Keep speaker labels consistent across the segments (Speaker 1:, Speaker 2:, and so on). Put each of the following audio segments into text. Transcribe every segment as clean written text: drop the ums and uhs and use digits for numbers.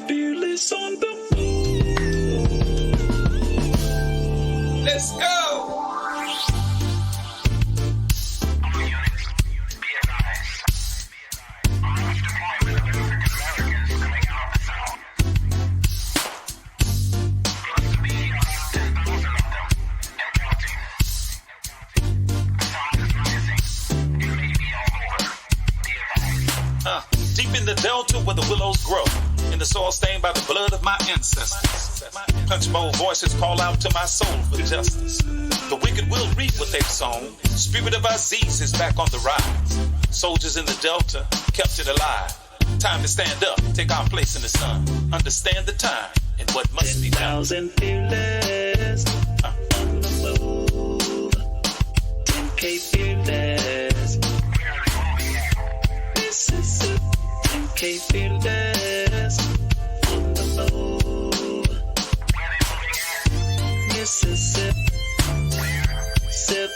Speaker 1: Fearless on the move. Let's go. Deep in the delta where the willows grow, in the soil stained by the blood of my ancestors. Punch bowl voices call out to my soul for justice. The wicked will reap what they've sown. Spirit of Aziz is back on the rise. Soldiers in the delta kept it alive. Time to stand up, take our place in the sun. Understand the time and what must be done.
Speaker 2: 10,000 fearless on the move. 10K fearless. Mississippi. 10K fearless on the move. Mississippi. Sip.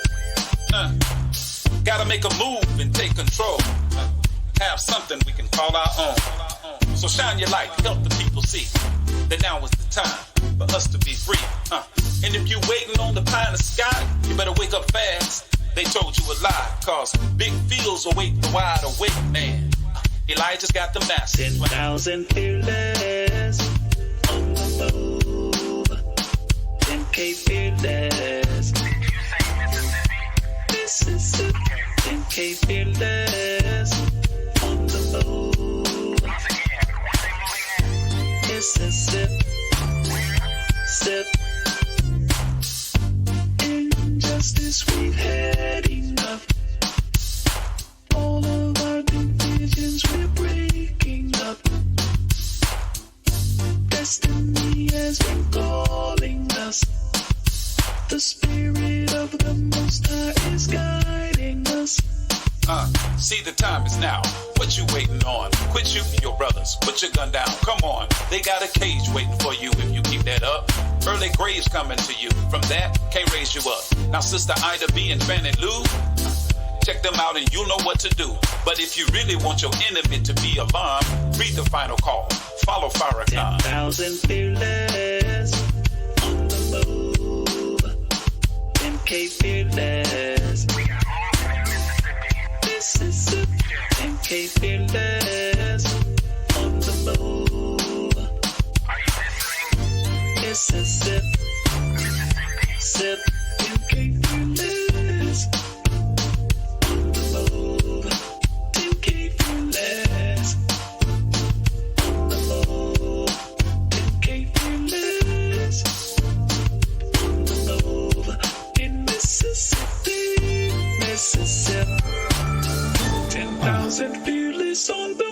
Speaker 1: Gotta make a move and take control. Have something we can call our own. So shine your light, help the people see that now is the time for us to be free. And if you waiting on the pie in the sky, you better wake up fast. They told you a lie, cause big fields await the wide awake man. Elijah's got the message.
Speaker 2: 10,000 fearless on the move. 10K fearless. Mississippi. 10K fearless on the move. Mississippi. Sip. Injustice, we've had enough. All of our divisions we're breaking up. Destiny has been calling us. The spirit of the Most High is guiding us.
Speaker 1: See, the time is now. What you waiting on? Quit shooting your brothers. Put your gun down. Come on. They got a cage waiting for you if you keep that up. Early graves coming to you. From that, can't raise you up. Now, Sister Ida B and Fannie Lou, check them out and you'll know what to do. But if you really want your enemy to be alarmed, read the final call. Follow Farrakhan.
Speaker 2: 10,000 fearless on the move. 10K fearless. Mississippi. 10K fearless on the move. Mississippi. Sip. 10K fearless. 10K fearless on the move. 10K fearless on the move. In Mississippi, Mississippi. 10,000 fearless on the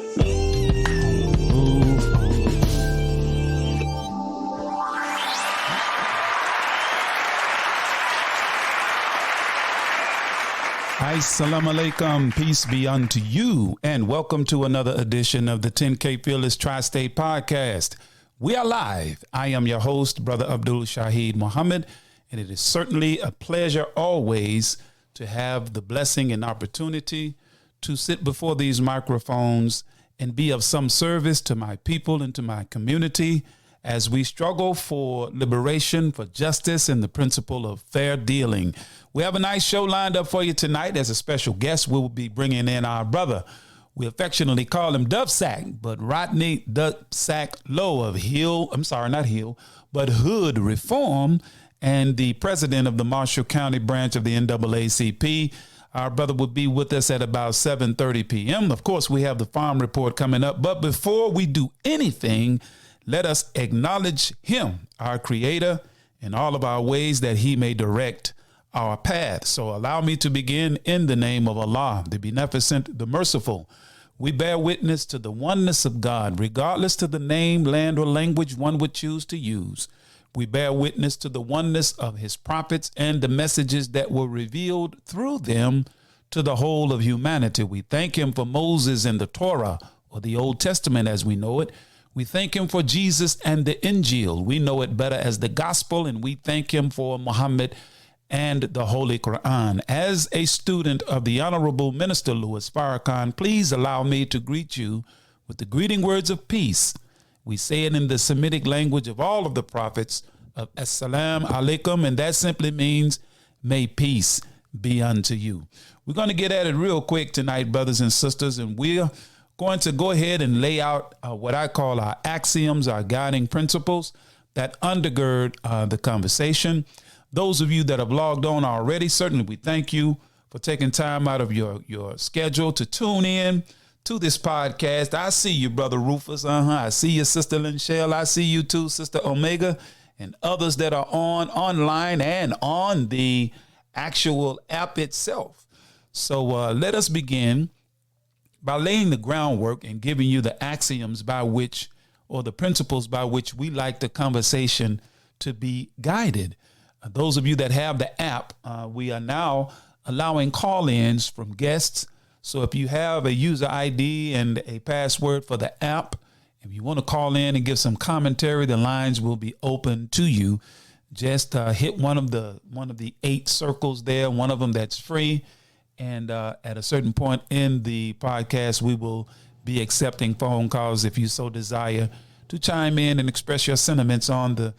Speaker 3: Assalamu alaikum, peace be unto you, and welcome to another edition of the 10K Fearless Tri-State Podcast. We are live. I am your host, Brother Abdul Shaheed Muhammad, and it is certainly a pleasure always to have the blessing and opportunity to sit before these microphones and be of some service to my people and to my community as we struggle for liberation, for justice, and the principle of fair dealing. We have a nice show lined up for you tonight. As a special guest, we will be bringing in our brother. We affectionately call him DuvSac, but Rodney DuvSac Lowe of HoodReform, and the president of the Marshall County branch of the NAACP. Our brother will be with us at about 7:30 p.m. Of course, we have the farm report coming up. But before we do anything, let us acknowledge him, our creator, in all of our ways that he may direct our path. So allow me to begin in the name of Allah, the beneficent, the merciful. We bear witness to the oneness of God, regardless to the name, land, or language one would choose to use. We bear witness to the oneness of his prophets and the messages that were revealed through them to the whole of humanity. We thank him for Moses and the Torah, or the Old Testament as we know it. We thank him for Jesus and the Injil. We know it better as the gospel, and we thank him for Muhammad and the Holy Quran. As a student of the Honorable Minister Louis Farrakhan, please allow me to greet you with the greeting words of peace. We say it in the Semitic language of all of the prophets of Assalamu alaikum, and that simply means may peace be unto you. We're going to get at it real quick tonight, brothers and sisters, and we're going to go ahead and lay out what I call our axioms, our guiding principles that undergird the conversation. Those of you that have logged on already, certainly we thank you for taking time out of your schedule to tune in to this podcast. I see you, Brother Rufus. I see you, Sister Linshell. I see you too, Sister Omega, and others that are online and on the actual app itself. So let us begin by laying the groundwork and giving you the axioms by which, or the principles by which we like the conversation to be guided. Those of you that have the app, we are now allowing call-ins from guests. So if you have a user ID and a password for the app, if you want to call in and give some commentary, the lines will be open to you. Just hit one of the 8 circles there, one of them that's free. And at a certain point in the podcast, we will be accepting phone calls if you so desire to chime in and express your sentiments on the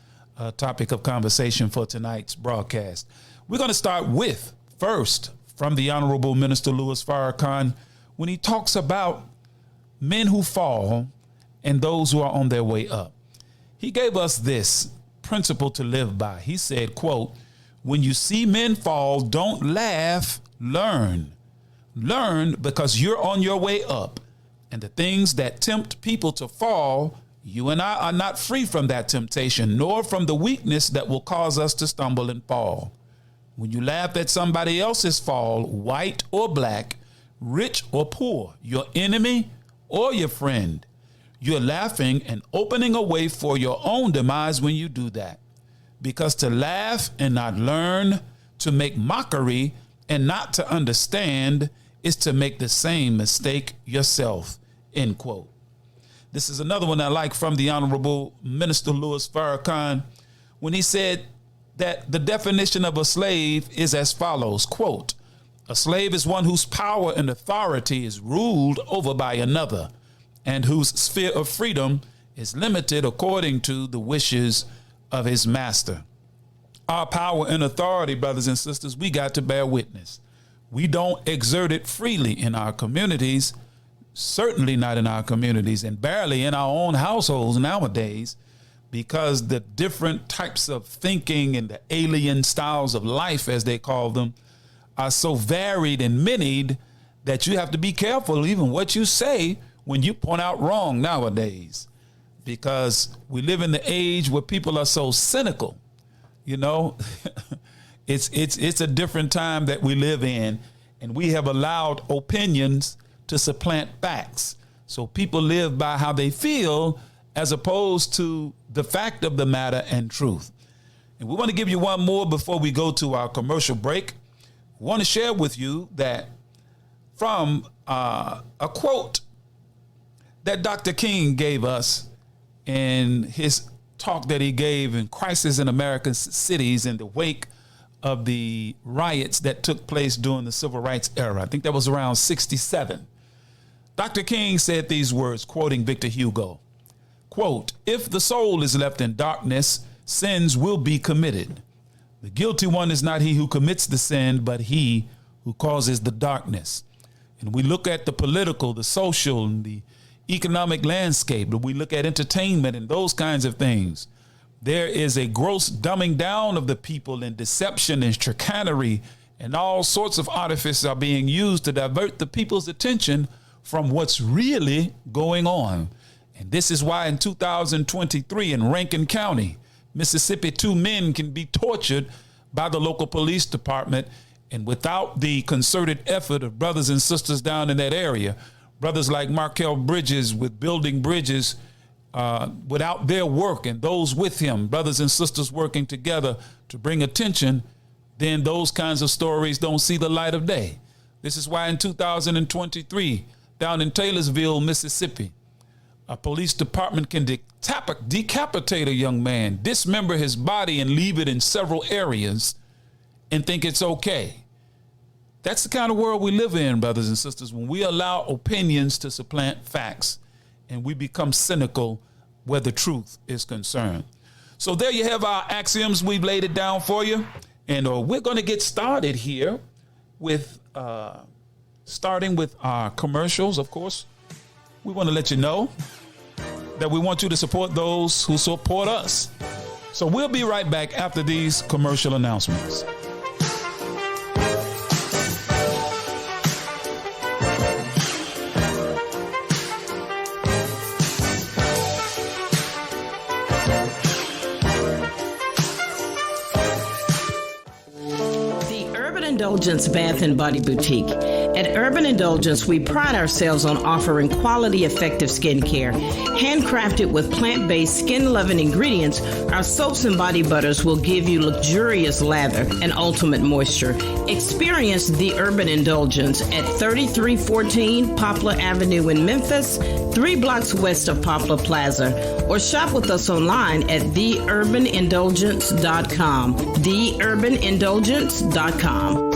Speaker 3: topic of conversation for tonight's broadcast. We're going to start with, first, from the Honorable Minister Louis Farrakhan, when he talks about men who fall and those who are on their way up. He gave us this principle to live by. He said, quote, "When you see men fall, don't laugh, learn. Learn because you're on your way up. And the things that tempt people to fall, you and I are not free from that temptation, nor from the weakness that will cause us to stumble and fall. When you laugh at somebody else's fall, white or black, rich or poor, your enemy or your friend, you're laughing and opening a way for your own demise when you do that. Because to laugh and not learn, to make mockery and not to understand, is to make the same mistake yourself," end quote. This is another one I like from the Honorable Minister Louis Farrakhan when he said that the definition of a slave is as follows, quote, "A slave is one whose power and authority is ruled over by another and whose sphere of freedom is limited according to the wishes of his master." Our power and authority, brothers and sisters, we got to bear witness. We don't exert it freely in our communities, certainly not in our communities, and barely in our own households nowadays, because the different types of thinking and the alien styles of life, as they call them, are so varied and many that you have to be careful even what you say when you point out wrong nowadays, because we live in the age where people are so cynical. You know, it's a different time that we live in, and we have allowed opinions to supplant facts. So people live by how they feel as opposed to the fact of the matter and truth. And we want to give you one more before we go to our commercial break. We want to share with you that from a quote that Dr. King gave us in his talk that he gave in Crisis in American Cities in the wake of the riots that took place during the Civil Rights era. I think that was around 1967. Dr. King said these words, quoting Victor Hugo, quote, "If the soul is left in darkness, sins will be committed. The guilty one is not he who commits the sin, but he who causes the darkness." And we look at the political, the social, and the economic landscape, but we look at entertainment and those kinds of things. There is a gross dumbing down of the people, and deception and chicanery and all sorts of artifices are being used to divert the people's attention from what's really going on. And this is why in 2023 in Rankin County, Mississippi, 2 men can be tortured by the local police department. And without the concerted effort of brothers and sisters down in that area, brothers like Markel Bridges with Building Bridges, without their work and those with him, brothers and sisters working together to bring attention, then those kinds of stories don't see the light of day. This is why in 2023, down in Taylorsville, Mississippi, a police department can decapitate a young man, dismember his body and leave it in several areas, and think it's okay. That's the kind of world we live in, brothers and sisters, when we allow opinions to supplant facts and we become cynical where the truth is concerned. So there you have our axioms. We've laid it down for you. And we're going to get started here with starting with our commercials, of course. We want to let you know that we want you to support those who support us. So we'll be right back after these commercial announcements.
Speaker 4: Indulgence Bath and Body Boutique. At Urban Indulgence, we pride ourselves on offering quality, effective skincare. Handcrafted with plant-based, skin-loving ingredients, our soaps and body butters will give you luxurious lather and ultimate moisture. Experience the Urban Indulgence at 3314 Poplar Avenue in Memphis, 3 blocks west of Poplar Plaza, or shop with us online at theurbanindulgence.com. theurbanindulgence.com.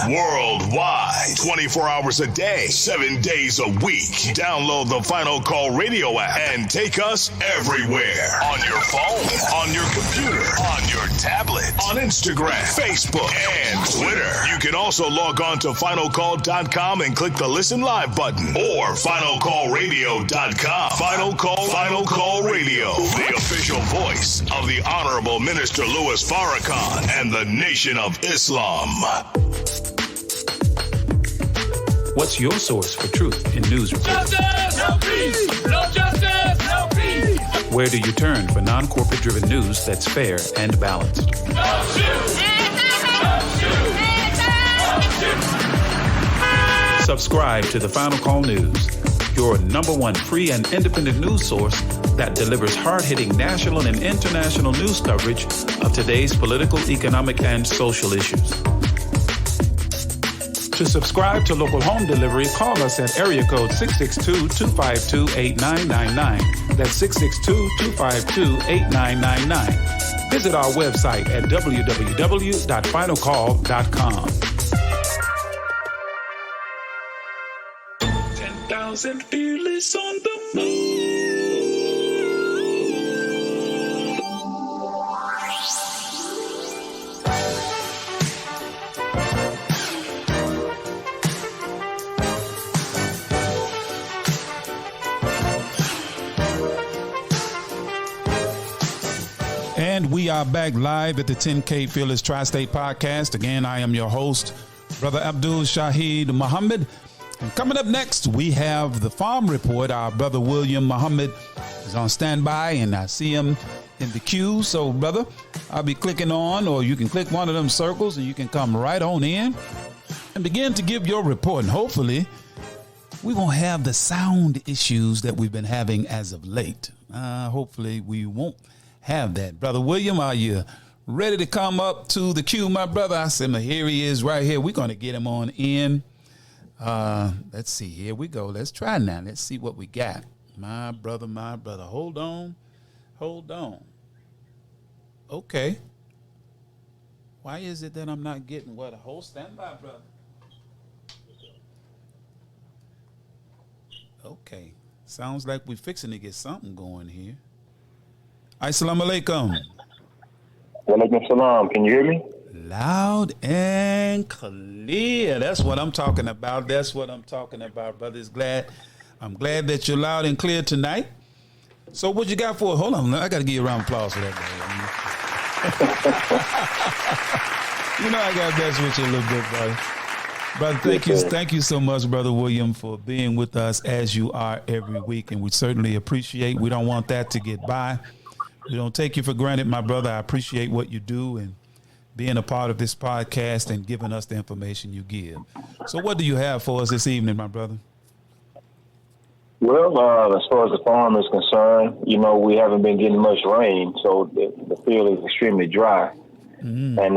Speaker 5: Worldwide, 24 hours a day, 7 days a week. Download the Final Call radio app and take us everywhere. On your phone, on your computer, on your tablet, on Instagram, Facebook, and Twitter. You can also log on to finalcall.com and click the Listen Live button or finalcallradio.com. Final Call Radio, the official voice of the Honorable Minister Louis Farrakhan and the Nation of Islam.
Speaker 3: What's your source for truth in news reports?
Speaker 6: Justice, no peace. No justice, no peace.
Speaker 3: Where do you turn for non-corporate driven news that's fair and balanced?
Speaker 6: Don't shoot. Don't shoot. Don't shoot.
Speaker 3: Subscribe to the Final Call News, your #1 free and independent news source that delivers hard-hitting national and international news coverage of today's political, economic, and social issues. To subscribe to local home delivery, call us at area code 662-252-8999. That's 662-252-8999. Visit our website at www.finalcall.com.
Speaker 2: 10,000 fearless on the move.
Speaker 3: And we are back live at the 10K Fearless Tri-State Podcast. Again, I am your host, Brother Abdul Shahid Muhammad. And coming up next, we have the Farm Report. Our brother William Muhammad is on standby, and I see him in the queue. So, brother, I'll be clicking on, or you can click one of them circles, and you can come right on in and begin to give your report. And hopefully, we won't have the sound issues that we've been having as of late. Hopefully, we won't have that. Brother William, are you ready to come up to the queue, my brother? I said, here he is right here. We're going to get him on in. Let's see. Here we go. Let's try now. Let's see what we got. My brother. Hold on. Okay. Why is it that I'm not getting what a whole standby, brother? Okay. Sounds like we're fixing to get something going here. Assalamu alaikum.
Speaker 7: Walaikum salam. Can you hear me?
Speaker 3: Loud and clear. That's what I'm talking about. Brothers. I'm glad that you're loud and clear tonight. So what you got for? Hold on. I got to give you a round of applause for that, brother. You know I got to mess with you a little bit, brother. Brother, thank you so much, Brother William, for being with us as you are every week. And we certainly appreciate. We don't want that to get by. We don't take you for granted, my brother. I appreciate what you do and being a part of this podcast and giving us the information you give. So what do you have for us this evening, my brother?
Speaker 7: Well, as far as the farm is concerned, we haven't been getting much rain, so the field is extremely dry. Mm-hmm. And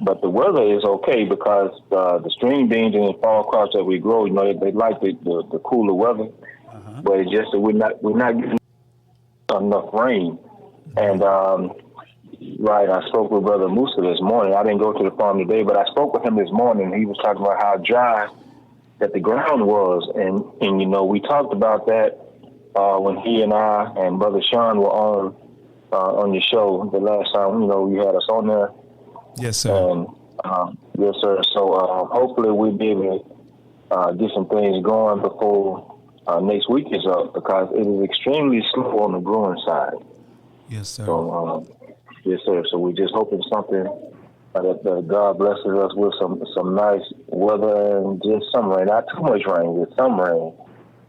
Speaker 7: but the weather is okay because the string beans and the fall crops that we grow, they like the cooler weather. Uh-huh. But it's just that we're not getting enough rain. And Right. I spoke with Brother Musa this morning. I didn't go to the farm today, but I spoke with him this morning. He was talking about how dry that the ground was. And you know, we talked about that when he and I and Brother Sean were on your show the last time, you know, you had us on there.
Speaker 3: Yes, sir.
Speaker 7: And, yes, sir. So hopefully we'll be able to get some things going before next week is up, because it is extremely slow on the growing side.
Speaker 3: Yes, sir.
Speaker 7: So, yes, sir. So we're just hoping something that God blesses us with some nice weather and just some rain. Not too much rain, with some rain,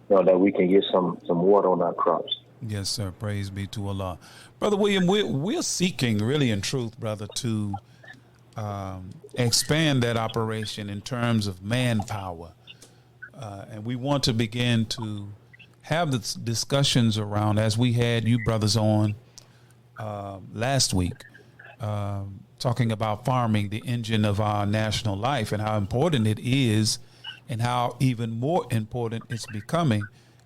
Speaker 7: you know, that we can get some water on our crops.
Speaker 3: Yes, sir. Praise be to Allah. Brother William, we're seeking, really in truth, brother, to expand that operation in terms of manpower. And we want to begin to have the discussions around, as we had you brothers on last week, talking about farming, the engine of our national life, and how important it is, and how even more important it's becoming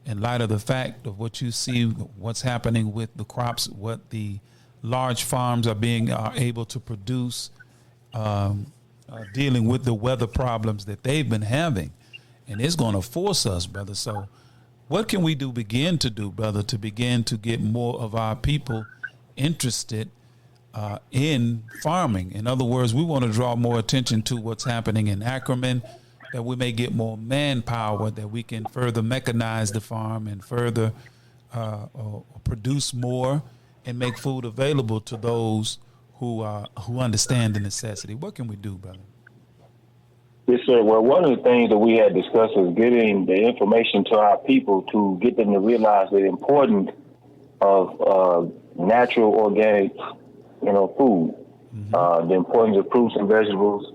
Speaker 3: in light of the fact of what you see, what's happening with the crops, what the large farms are able to produce, dealing with the weather problems that they've been having. And it's going to force us, brother. So what can we begin to do, brother, to begin to get more of our people interested in farming? In other words, we want to draw more attention to what's happening in Ackerman, that we may get more manpower, that we can further mechanize the farm and further produce more and make food available to those who understand the necessity. What can we do, brother?
Speaker 7: Yes, sir. Well, one of the things that we had discussed is getting the information to our people to get them to realize the importance of natural, organic, you know, food. The importance of fruits and vegetables,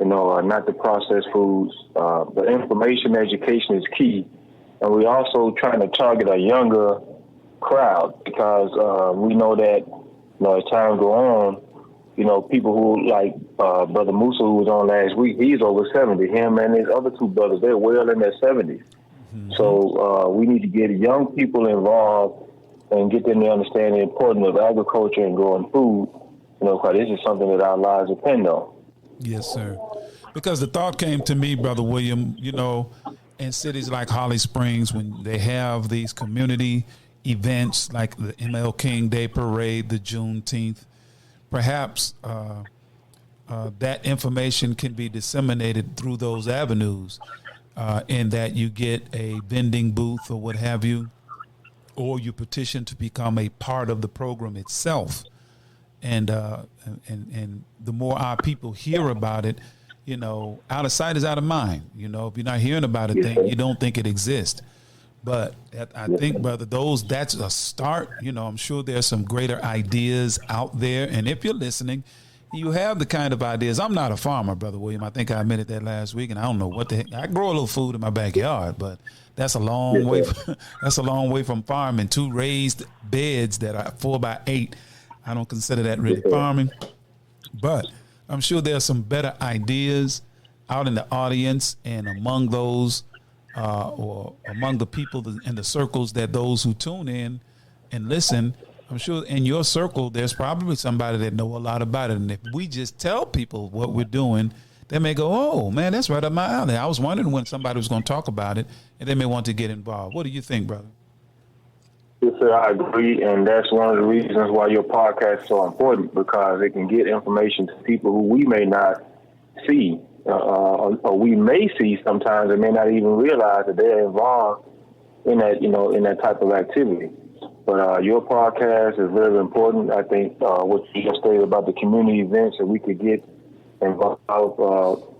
Speaker 7: you know, not the processed foods. But information education is key. And we're also trying to target a younger crowd, because we know that, you know, as time go on, you know, people who like Brother Musa, who was on last week, he's over 70. Him and his other two brothers, they're well in their 70s. So we need to get young people involved and get them to understand the importance of agriculture and growing food, you know, because this is something that our lives depend on.
Speaker 3: Yes, sir. Because the thought came to me, Brother William, you know, in cities like Holly Springs, when they have these community events like the ML King Day Parade, the Juneteenth, perhaps that information can be disseminated through those avenues, in that you get a vending booth or what have you, or you petition to become a part of the program itself. And the more our people hear about it, you know, out of sight is out of mind. You know, if you're not hearing about a thing, you don't think it exists. But I think, brother, that's a start. You know, I'm sure there's some greater ideas out there. And if you're listening, you have the kind of ideas. I'm not a farmer, Brother William. I think I admitted that last week, and I don't know what the heck. I grow a little food in my backyard, but that's a long way. That's a long way from farming. 2 raised beds that are 4x8. I don't consider that really farming. But I'm sure there's some better ideas out in the audience and among those or among the people in the circles that those who tune in and listen. I'm sure in your circle, there's probably somebody that know a lot about it. And if we just tell people what we're doing, they may go, oh, man, that's right up my alley. I was wondering when somebody was going to talk about it, and they may want to get involved. What do you think, brother?
Speaker 7: Yes, sir, I agree. And that's one of the reasons why your podcast is so important, because it can get information to people who we may not see, or we may see sometimes and may not even realize that they're involved in that, you know, in that type of activity. But your podcast is very important. I think what you just stated about the community events that we could get involved.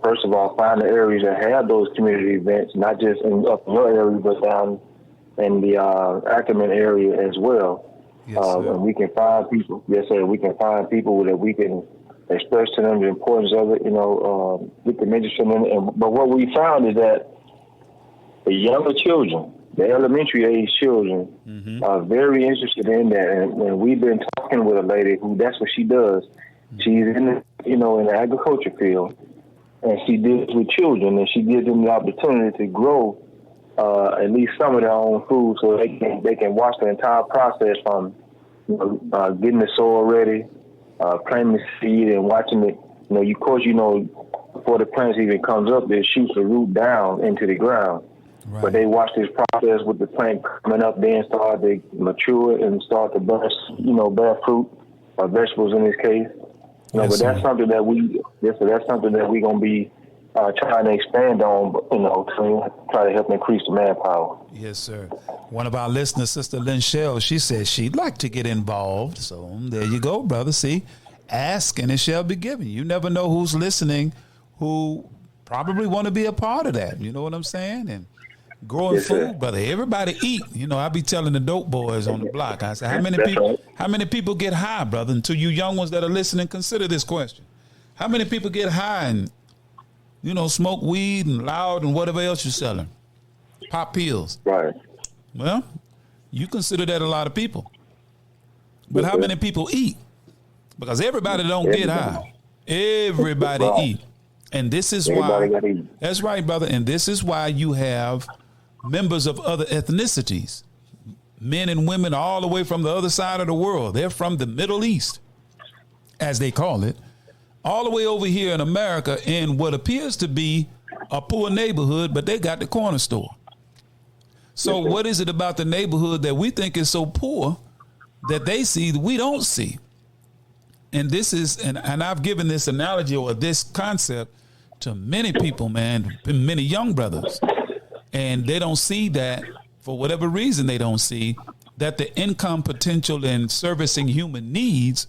Speaker 7: First of all, find the areas that have those community events, not just up in your area, but down in the Ackerman area as well.
Speaker 3: Yes,
Speaker 7: and we can find people. Yes, sir. We can find people that we can express to them the importance of it. You know, get them interested in it. But what we found is that the younger children, the elementary age children, are very interested in that. And we've been talking with a lady who that's what she does. She's in the, you know, in the agriculture field, and she deals with children, and she gives them the opportunity to grow at least some of their own food, so they can watch the entire process from, you know, getting the soil ready, planting the seed and watching it. Of course, before the plant even comes up, it shoots the root down into the ground. Right. But they watch this process with the plant coming up, then start to mature and start to bear fruit, or vegetables in this case. But that's something that that's something that we're gonna be trying to expand on, to try to help increase the manpower.
Speaker 3: Yes, sir. One of our listeners, Sister Lynn Shell, she says she'd like to get involved. So there you go, brother. See, ask and it shall be given. You never know who's listening, who probably want to be a part of that. You know what I'm saying? And growing food, brother. Everybody eat. I be telling the dope boys on the block. I say, how many people get high, brother? And to you young ones that are listening, consider this question: how many people get high and smoke weed and loud and whatever else you're selling, pop pills? Right. Well, you consider that a lot of people, but how many people eat? Because everybody don't get high. Everybody eat. And this is why, that's right, brother. And this is why you have members of other ethnicities, men and women all the way from the other side of the world. They're from the Middle East, as they call it, all the way over here in America in what appears to be a poor neighborhood, but they got the corner store. So what is it about the neighborhood that we think is so poor that they see that we don't see? And this is, and I've given this analogy or this concept to many people, man, many young brothers, and they don't see that for whatever reason. They don't see that the income potential in servicing human needs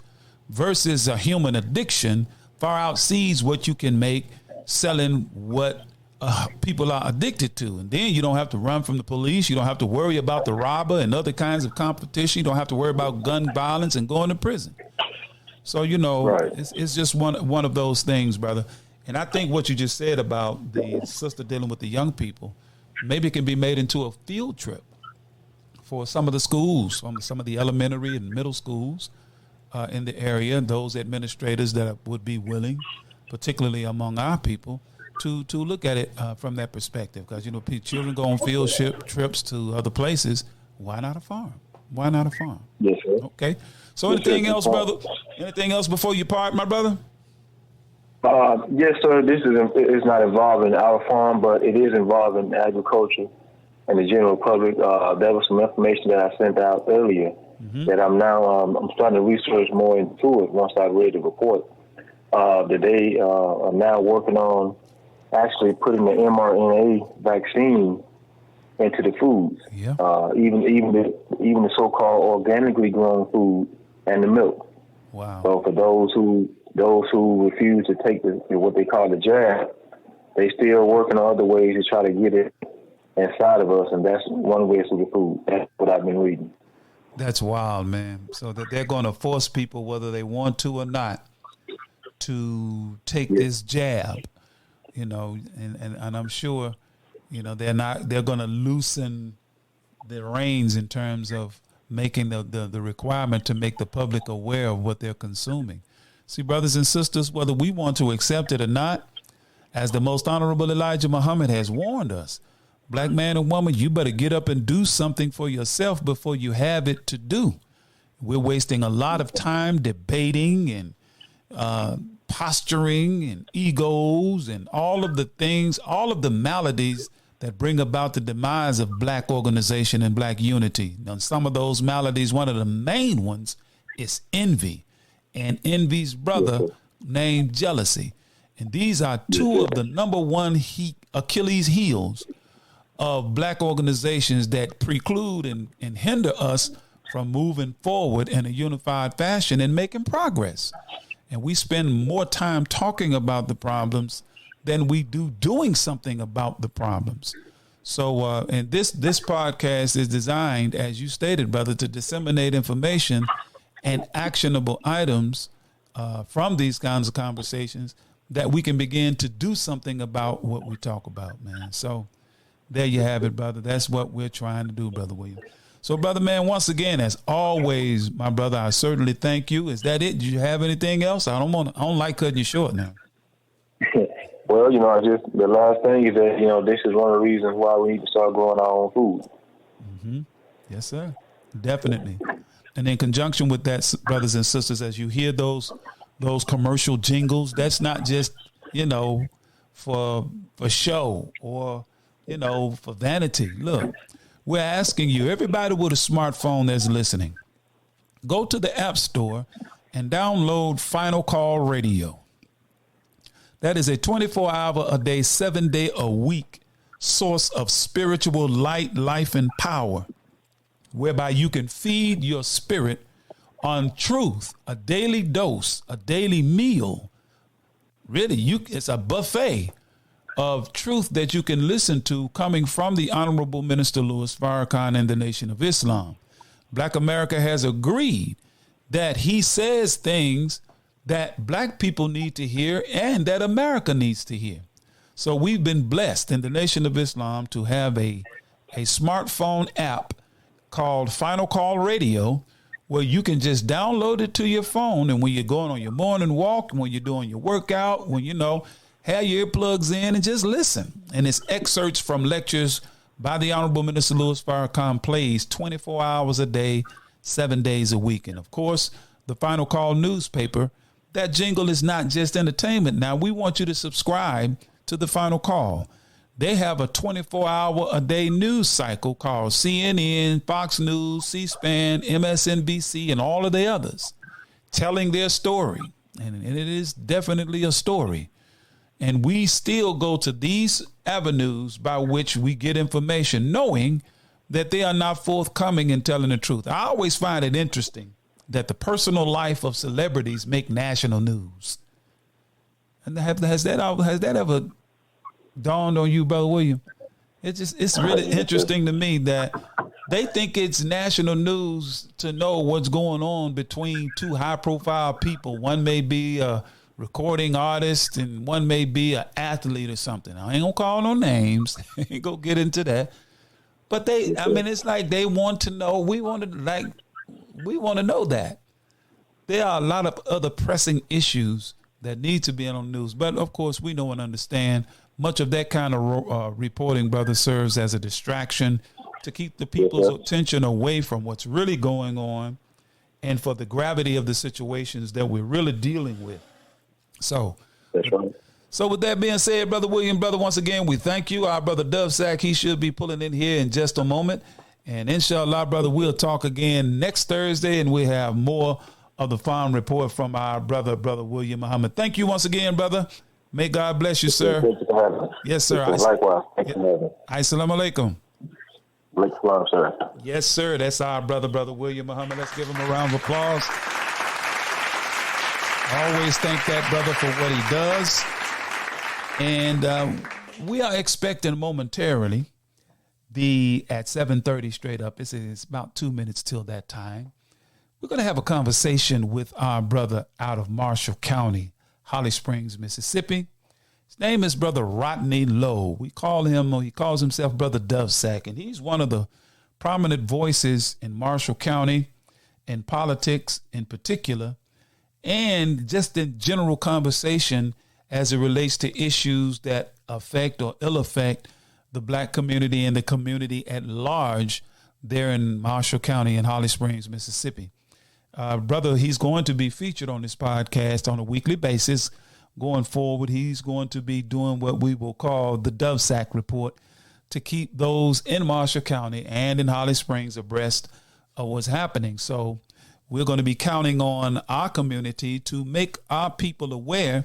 Speaker 3: versus a human addiction far outsees what you can make selling what people are addicted to. And then you don't have to run from the police. You don't have to worry about the robber and other kinds of competition. You don't have to worry about gun violence and going to prison. So, it's just one of those things, brother. And I think what you just said about the sister dealing with the young people, maybe it can be made into a field trip for some of the schools, some of the elementary and middle schools in the area, those administrators that would be willing, particularly among our people, to look at it from that perspective. Because, children go on field trips to other places. Why not a farm? Why not a farm?
Speaker 7: Yes, sir.
Speaker 3: Okay. So anything else, brother? Anything else before you part, my brother?
Speaker 7: Yes, sir. This is not involving our farm, but it is involving agriculture and the general public. There was some information that I sent out earlier that I'm now I'm starting to research more into it once I read the report. That they are now working on actually putting the mRNA vaccine into the foods. Yeah. Even the so-called organically grown food and the milk. Wow. So for those who refuse to take what they call the jab, they still working on other ways to try to get it inside of us, and that's one way through the food. That's what I've been reading.
Speaker 3: That's wild, man. So that they're going to force people, whether they want to or not, to take this jab, and I'm sure, they're going to loosen the reins in terms of making the requirement to make the public aware of what they're consuming. See, brothers and sisters, whether we want to accept it or not, as the most honorable Elijah Muhammad has warned us, black man and woman, you better get up and do something for yourself before you have it to do. We're wasting a lot of time debating and posturing and egos and all of the things, all of the maladies that bring about the demise of black organization and black unity. Now, some of those maladies, one of the main ones is envy, and envy's brother named jealousy. And these are two of the number one Achilles heels of black organizations that preclude and hinder us from moving forward in a unified fashion and making progress. And we spend more time talking about the problems than we do doing something about the problems. So, and this podcast is designed, as you stated, brother, to disseminate information and actionable items from these kinds of conversations that we can begin to do something about what we talk about, man. So there you have it, brother. That's what we're trying to do, Brother William. So, brother, man, once again, as always, my brother, I certainly thank you. Is that it? Do you have anything else? I don't like cutting you short now.
Speaker 7: Well, the last thing is that, this is one of the reasons why we need to start growing our own food.
Speaker 3: Mm-hmm. Yes, sir. Definitely. And in conjunction with that, brothers and sisters, as you hear those commercial jingles, that's not just, for show or, for vanity. Look, we're asking you, everybody with a smartphone that's listening, go to the App Store and download Final Call Radio. That is a 24-hour-a-day, 7-day-a-week source of spiritual light, life, and power, whereby you can feed your spirit on truth, a daily dose, a daily meal. Really, it's a buffet of truth that you can listen to coming from the Honorable Minister Louis Farrakhan and the Nation of Islam. Black America has agreed that he says things that black people need to hear and that America needs to hear. So we've been blessed in the Nation of Islam to have a smartphone app called Final Call Radio, where you can just download it to your phone. And when you're going on your morning walk, when you're doing your workout, when have your earplugs in and just listen. And it's excerpts from lectures by the Honorable Minister Louis Farrakhan, plays 24 hours a day, 7 days a week. And of course, the Final Call newspaper, that jingle is not just entertainment. Now, we want you to subscribe to the Final Call. They have a 24-hour-a-day news cycle called CNN, Fox News, C-SPAN, MSNBC, and all of the others, telling their story. And it is definitely a story. And we still go to these avenues by which we get information, knowing that they are not forthcoming in telling the truth. I always find it interesting that the personal life of celebrities make national news. And has that ever dawned on you, Brother William? It's really interesting to me that they think it's national news to know what's going on between two high-profile people. One may be a recording artist and one may be an athlete or something. I ain't gonna call no names. Ain't gonna get into that. But it's like they want to know. We want to know that. There are a lot of other pressing issues that need to be on the news. But of course, we know and understand much of that kind of reporting, brother, serves as a distraction to keep the people's attention away from what's really going on and for the gravity of the situations that we're really dealing with. So,
Speaker 7: That's right.
Speaker 3: So with that being said, Brother William, brother, once again, we thank you. Our brother DuvSac, he should be pulling in here in just a moment. And inshallah, brother, we'll talk again next Thursday, and we'll have more of the farm report from our brother William Muhammad. Thank you once again, brother. May God bless you, sir. Yes, sir.
Speaker 7: Likewise.
Speaker 3: Assalamu alaikum.
Speaker 7: Likewise, sir.
Speaker 3: Yes, sir. That's our brother William Muhammad. Let's give him a round of applause. Always thank that brother for what he does. And we are expecting momentarily at 7:30 straight up. It's about 2 minutes till that time. We're going to have a conversation with our brother out of Marshall County, Holly Springs, Mississippi. His name is Brother Rodney Lowe. He calls himself Brother DuvSac, and he's one of the prominent voices in Marshall County in politics in particular, and just in general conversation as it relates to issues that affect or ill affect the black community and the community at large there in Marshall County in Holly Springs, Mississippi. Brother, he's going to be featured on this podcast on a weekly basis. Going forward, he's going to be doing what we will call the DuvSac report to keep those in Marshall County and in Holly Springs abreast of what's happening. So we're going to be counting on our community to make our people aware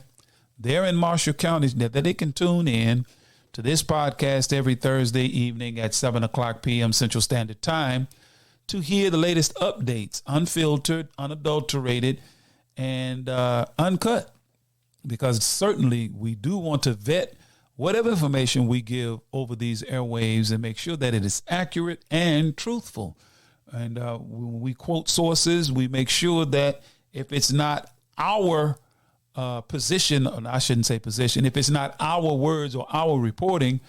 Speaker 3: there in Marshall County that they can tune in to this podcast every Thursday evening at 7:00 p.m. Central Standard Time to hear the latest updates, unfiltered, unadulterated, and uncut. Because certainly we do want to vet whatever information we give over these airwaves and make sure that it is accurate and truthful. And when we quote sources, we make sure that if it's not our position, or I shouldn't say position, if it's not our words or our reporting,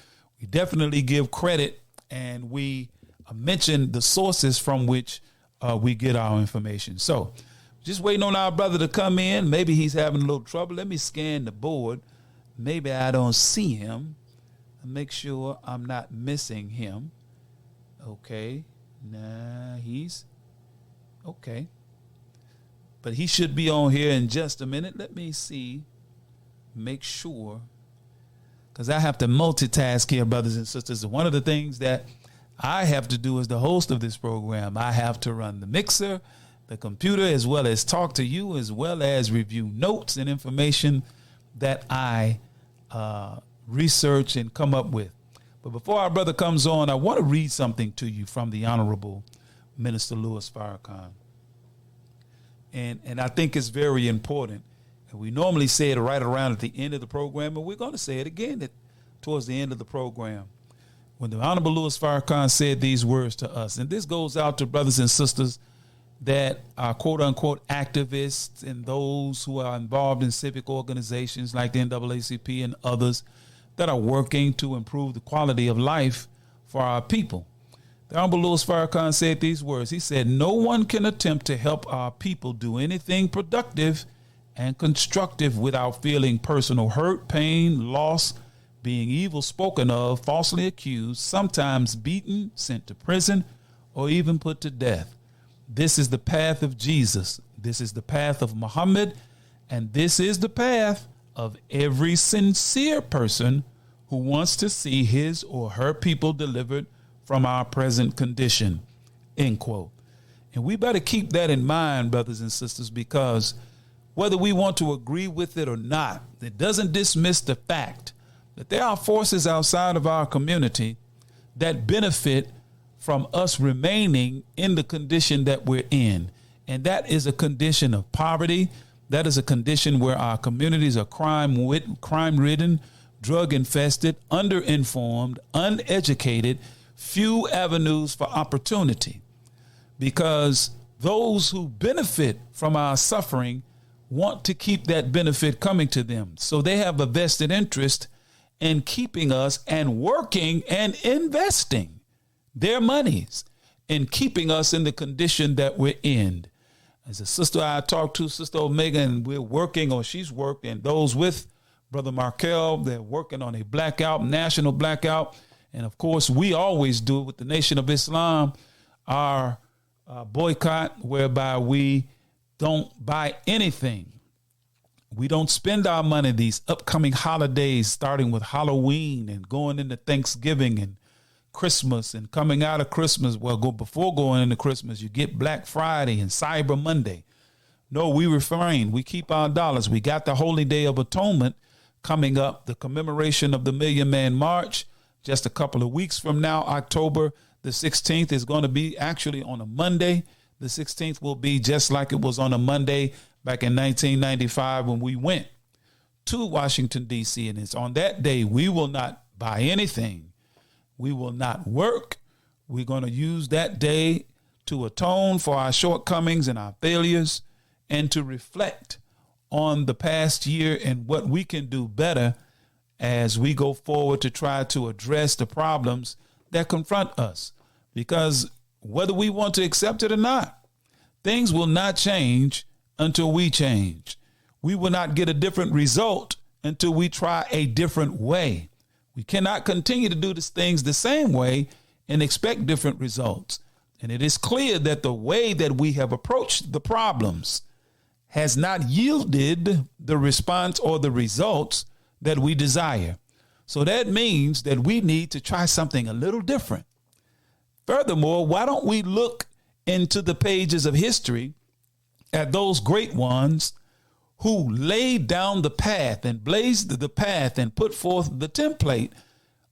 Speaker 3: we definitely give credit and we mention the sources from which we get our information. So just waiting on our brother to come in. Maybe he's having a little trouble. Let me scan the board. Maybe I don't see him. Make sure I'm not missing him. Okay. Nah, Okay. But he should be on here in just a minute. Let me see. Make sure. Because I have to multitask here, brothers and sisters. One of the things that I have to do as the host of this program, I have to run the mixer, the computer, as well as talk to you, as well as review notes and information that I research and come up with. But before our brother comes on, I want to read something to you from the Honorable Minister Louis Farrakhan. And I think it's very important. And we normally say it right around at the end of the program, and we're going to say it again towards the end of the program. When the Honorable Louis Farrakhan said these words to us, and this goes out to brothers and sisters that are quote-unquote activists and those who are involved in civic organizations like the NAACP and others that are working to improve the quality of life for our people. The Honorable Louis Farrakhan said these words. He said, "No one can attempt to help our people do anything productive and constructive without feeling personal hurt, pain, loss, being evil spoken of, falsely accused, sometimes beaten, sent to prison, or even put to death. This is the path of Jesus. This is the path of Muhammad, and this is the path of every sincere person who wants to see his or her people delivered from our present condition," end quote. And we better keep that in mind, brothers and sisters, because whether we want to agree with it or not, it doesn't dismiss the fact that there are forces outside of our community that benefit from us remaining in the condition that we're in. And that is a condition of poverty. That is a condition where our communities are crime-ridden, drug-infested, under-informed, uneducated, few avenues for opportunity. Because those who benefit from our suffering want to keep that benefit coming to them. So they have a vested interest in keeping us and working and investing their monies in keeping us in the condition that we're in. As a sister I talked to, Sister Omega, and we're working, or she's worked, and those with Brother Markel, they're working on a blackout, national blackout. And of course, we always do it with the Nation of Islam, our boycott, whereby we don't buy anything. We don't spend our money these upcoming holidays, starting with Halloween and going into Thanksgiving and Christmas and coming out of Christmas. Well, before going into Christmas, you get Black Friday and Cyber Monday. No, we refrain. We keep our dollars. We got the Holy Day of Atonement coming up, the commemoration of the Million Man March. Just a couple of weeks from now, October the 16th is going to be actually on a Monday. The 16th will be just like it was on a Monday back in 1995 when we went to Washington, D.C. And it's on that day we will not buy anything. We will not work. We're going to use that day to atone for our shortcomings and our failures and to reflect on the past year and what we can do better as we go forward to try to address the problems that confront us. Because whether we want to accept it or not, things will not change until we change. We will not get a different result until we try a different way. We cannot continue to do these things the same way and expect different results. And it is clear that the way that we have approached the problems has not yielded the response or the results that we desire. So that means that we need to try something a little different. Furthermore, why don't we look into the pages of history at those great ones who laid down the path and blazed the path and put forth the template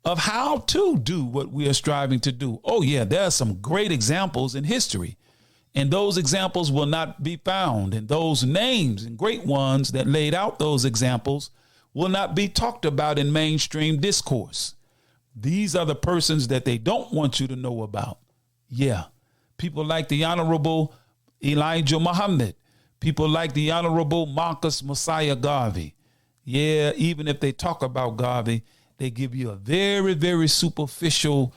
Speaker 3: of how to do what we are striving to do. Oh, yeah, there are some great examples in history, and those examples will not be found. And those names and great ones that laid out those examples will not be talked about in mainstream discourse. These are the persons that they don't want you to know about. Yeah, people like the Honorable Elijah Muhammad, people like the Honorable Marcus Messiah Garvey. Yeah, even if they talk about Garvey, they give you a very, very superficial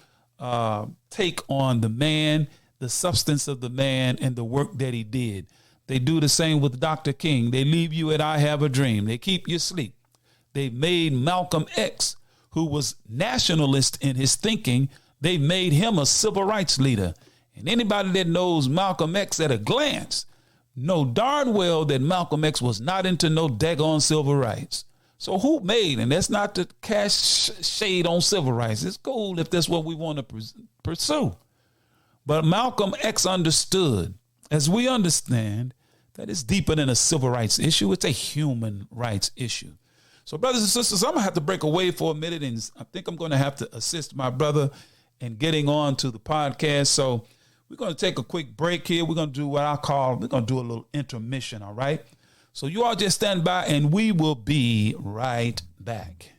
Speaker 3: take on the man, the substance of the man, and the work that he did. They do the same with Dr. King. They leave you at I Have a Dream. They keep you asleep. They made Malcolm X, who was nationalist in his thinking, they made him a civil rights leader. And anybody that knows Malcolm X at a glance know darn well that Malcolm X was not into no daggone civil rights. So who made, and that's not to cast shade on civil rights. It's cool if that's what we want to pursue. But Malcolm X understood, as we understand, that it's deeper than a civil rights issue. It's a human rights issue. So brothers and sisters, I'm going to have to break away for a minute, and I think I'm going to have to assist my brother in getting on to the podcast. So we're going to take a quick break here. We're going to do what I call, we're going to do a little intermission, all right? So you all just stand by, and we will be right back.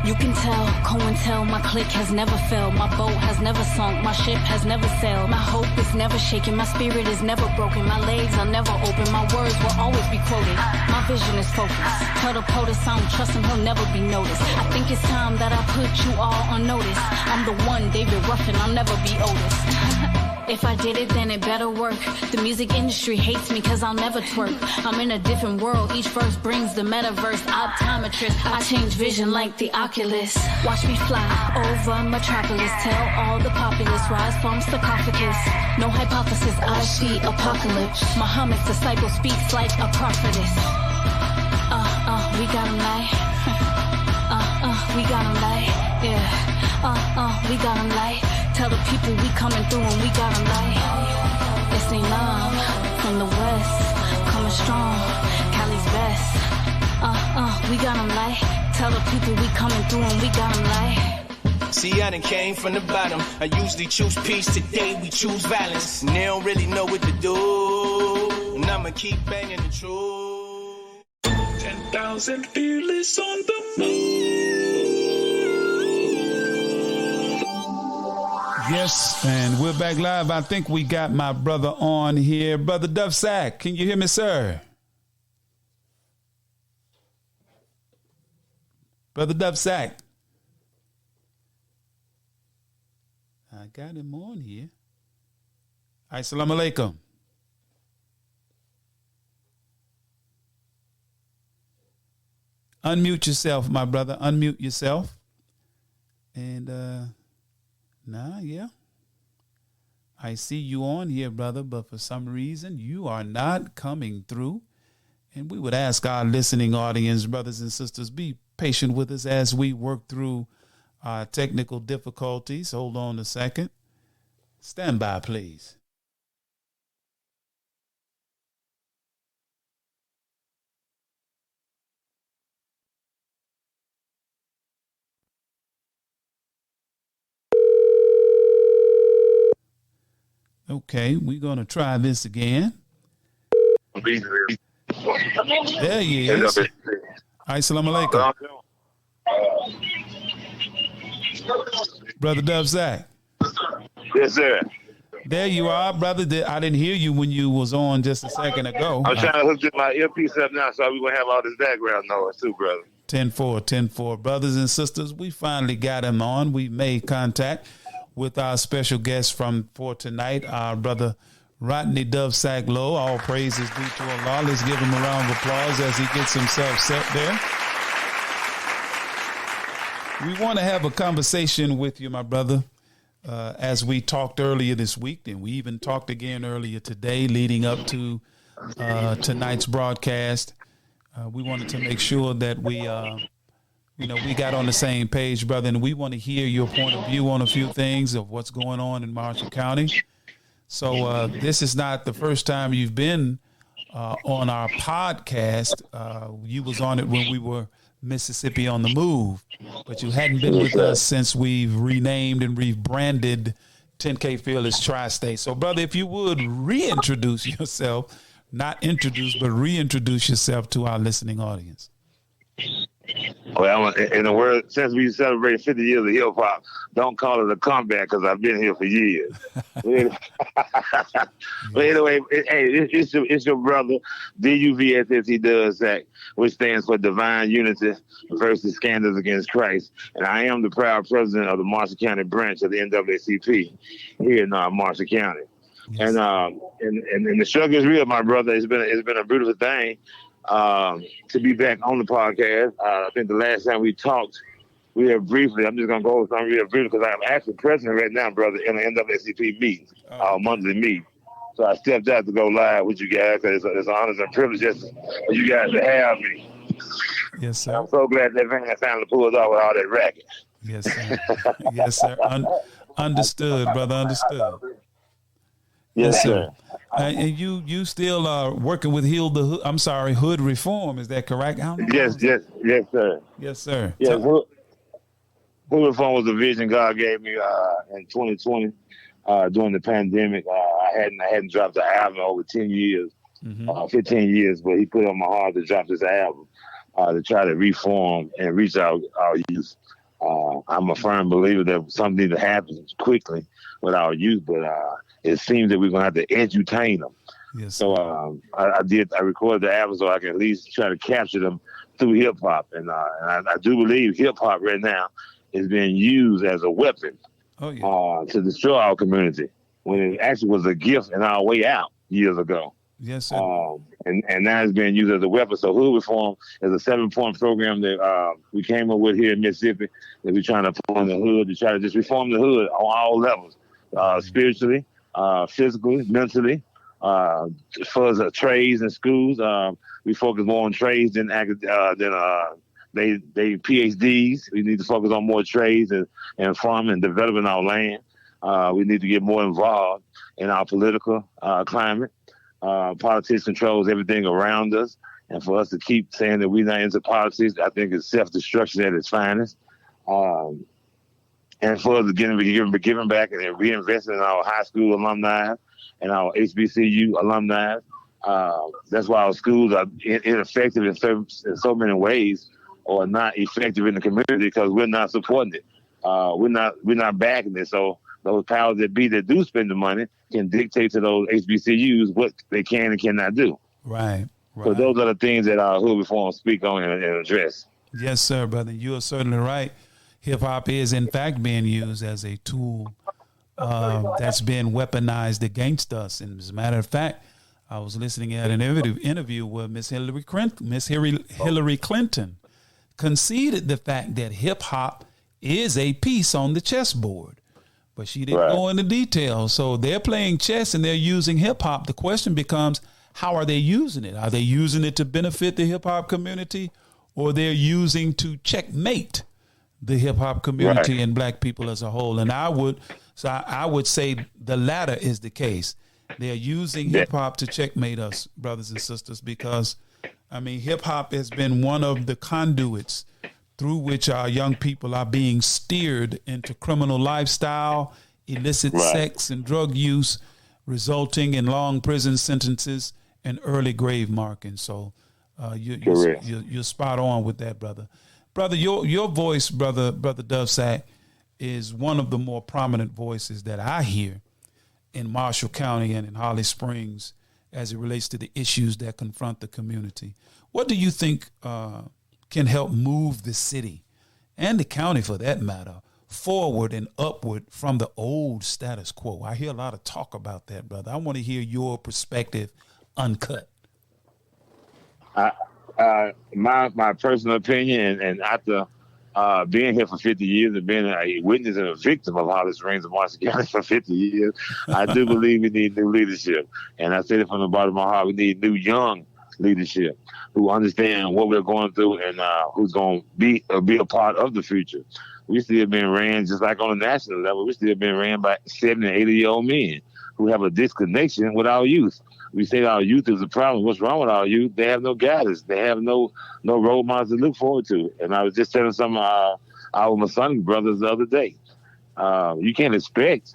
Speaker 8: You can tell, COINTEL, my clique has never failed. My boat has never sunk, my ship has never sailed. My hope is never shaken, my spirit is never broken. My legs are never open, my words will always be quoted. My vision is focused. Tell the POTUS I don't trust him, he'll never be noticed. I think it's time that I put you all on notice. I'm the one, David Ruffin, I'll never be Otis. If I did it, then it better work. The music industry hates me cause I'll never twerk. I'm in a different world, each verse brings the metaverse. Optometrist, I change vision like the Oculus. Watch me fly over Metropolis. Tell all the populace, rise from sarcophagus. No hypothesis, I see apocalypse. Muhammad's disciple speaks like a prophetess. We got him like. We got him like. Yeah. We got him like. Tell the people we coming through and we got them like. It's they love from the west, coming strong, Cali's best. We got them like. Tell the people we coming through and we got them like.
Speaker 9: See, I done came from the bottom. I usually choose peace, today we choose violence. And they don't really know what to do. And I'ma keep banging the truth.
Speaker 2: 10,000 fearless on the move.
Speaker 3: Yes, and we're back live. I think we got my brother on here. Brother DuvSac, can you hear me, sir? Brother DuvSac. I got him on here. Assalamu alaikum. Unmute yourself, my brother. Unmute yourself. And, yeah. I see you on here, brother, but for some reason you are not coming through. And we would ask our listening audience, brothers and sisters, be patient with us as we work through our technical difficulties. Hold on a second. Stand by, please. Okay, we're going to try this again. There he is. Assalamu alaikum. Brother DuvSac.
Speaker 10: Yes, sir.
Speaker 3: There you are, brother. I didn't hear you when you was on just a second ago.
Speaker 10: I'm trying to hook my earpiece up now, so we're going to have all this background noise too, brother.
Speaker 3: 10-4. Brothers and sisters, we finally got him on. We made contact with our special guest for tonight, our brother Rodney DuvSac Lowe. All praise is due to Allah. Let's give him a round of applause as he gets himself set there. We want to have a conversation with you, my brother, as we talked earlier this week, and we even talked again earlier today leading up to tonight's broadcast. We wanted to make sure that we got on the same page, brother, and we want to hear your point of view on a few things of what's going on in Marshall County. So this is not the first time you've been on our podcast. You was on it when we were Mississippi on the Move, but you hadn't been with us since we've renamed and rebranded 10K Fearless Tri-State. So, brother, if you would reintroduce yourself, not introduce, but reintroduce yourself to our listening audience.
Speaker 10: Well, in the world, since we celebrated 50 years of hip hop, don't call it a comeback because I've been here for years. But anyway, it's your brother, DuvSac, DuvSac, which stands for Divine Unity versus Scandals Against Christ. And I am the proud president of the Marshall County branch of the NAACP here in Marshall County. Yes. And the struggle is real, my brother. It's been a beautiful thing to be back on the podcast. I think the last time we talked, real briefly, I'm just gonna go over something real briefly because I'm actually president right now, brother, in the NAACP meeting, our monthly meeting. So I stepped out to go live with you guys because it's an honor and privilege just for you guys to have me.
Speaker 3: Yes, sir.
Speaker 10: I'm so glad that van finally pulled off with all that racket.
Speaker 3: Yes, sir. Yes, sir. Understood, brother. Understood.
Speaker 10: Yes, sir.
Speaker 3: And you still are working with HoodReform? Is that correct?
Speaker 10: Yes, sir.
Speaker 3: Yes, sir.
Speaker 10: Yes, HoodReform was a vision God gave me in 2020 during the pandemic. I hadn't dropped the album in over 10 years, 15 years, but He put it on my heart to drop this album to try to reform and reach our youth. I'm a firm believer that something needs to happen quickly with our youth, but it seems that we're going to have to edutain them.
Speaker 3: Yes.
Speaker 10: So I recorded the album so I can at least try to capture them through hip hop. And I do believe hip hop right now is being used as a weapon to destroy our community when it actually was a gift in our way out years ago.
Speaker 3: Yes, sir.
Speaker 10: And now it's being used as a weapon. So HoodReform is a 7-point program that we came up with here in Mississippi that we're trying to put in the hood to try to just reform the hood on all levels, spiritually, physically, mentally. As far as trades and schools, we focus more on trades than they PhDs. We need to focus on more trades and farming and developing our land. We need to get more involved in our political climate. Politics controls everything around us, and for us to keep saying that we're not into politics, I think it's self-destruction at its finest. And for us to giving back and reinvesting in our high school alumni and our HBCU alumni, that's why our schools are ineffective in so many ways, or not effective in the community because we're not supporting it. We're not backing it. So those powers that be that do spend the money can dictate to those HBCUs what they can and cannot do.
Speaker 3: Right.
Speaker 10: So those are the things that our HoodReform speak on and address.
Speaker 3: Yes, sir, brother. You are certainly right. Hip hop is in fact being used as a tool that's been weaponized against us. And as a matter of fact, I was listening at an interview where Miss Hillary Clinton conceded the fact that hip hop is a piece on the chessboard. But she didn't go into detail. So they're playing chess and they're using hip hop. The question becomes, how are they using it? Are they using it to benefit the hip hop community, or they're using to checkmate the hip hop community and black people as a whole? And I would say the latter is the case. They're using hip hop to checkmate us, brothers and sisters, because I mean, hip hop has been one of the conduits through which our young people are being steered into criminal lifestyle, illicit sex and drug use, resulting in long prison sentences and early grave marking. So you're spot on with that, brother. Brother, your voice, brother DuvSac, is one of the more prominent voices that I hear in Marshall County and in Holly Springs as it relates to the issues that confront the community. What do you think can help move the city and the county, for that matter, forward and upward from the old status quo? I hear a lot of talk about that, brother. I want to hear your perspective uncut.
Speaker 10: My personal opinion, and after being here for 50 years and being a witness and a victim of Holly Springs and Marshall County for 50 years, I do believe we need new leadership. And I said it from the bottom of my heart, we need new young leadership who understand what we're going through and who's going to be a part of the future. We still being ran, just like on a national level, we still being ran by 70 and 80-year-old men who have a disconnection with our youth. We say our youth is a problem. What's wrong with our youth? They have no guidance. They have no role models to look forward to. And I was just telling some of our Masonic brothers the other day, you can't expect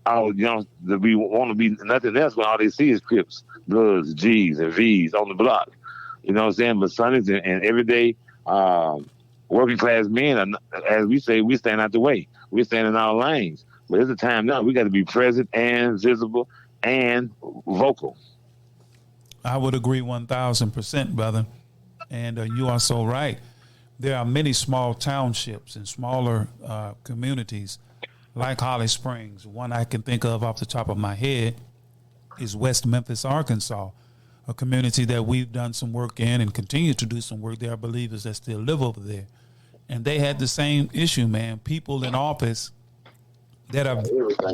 Speaker 10: our young to be want to be nothing else when all they see is Crips, Bloods, G's, and V's on the block. You know what I'm saying? Masonics and everyday working class men, as we say, we stand out the way. We stand in our lanes. But it's a time now we got to be present and visible and vocal.
Speaker 3: I would agree 1,000%, brother. And you are so right. There are many small townships and smaller communities like Holly Springs. One I can think of off the top of my head is West Memphis, Arkansas, a community that we've done some work in and continue to do some work. There are believers that still live over there. And they had the same issue, man. People in office that are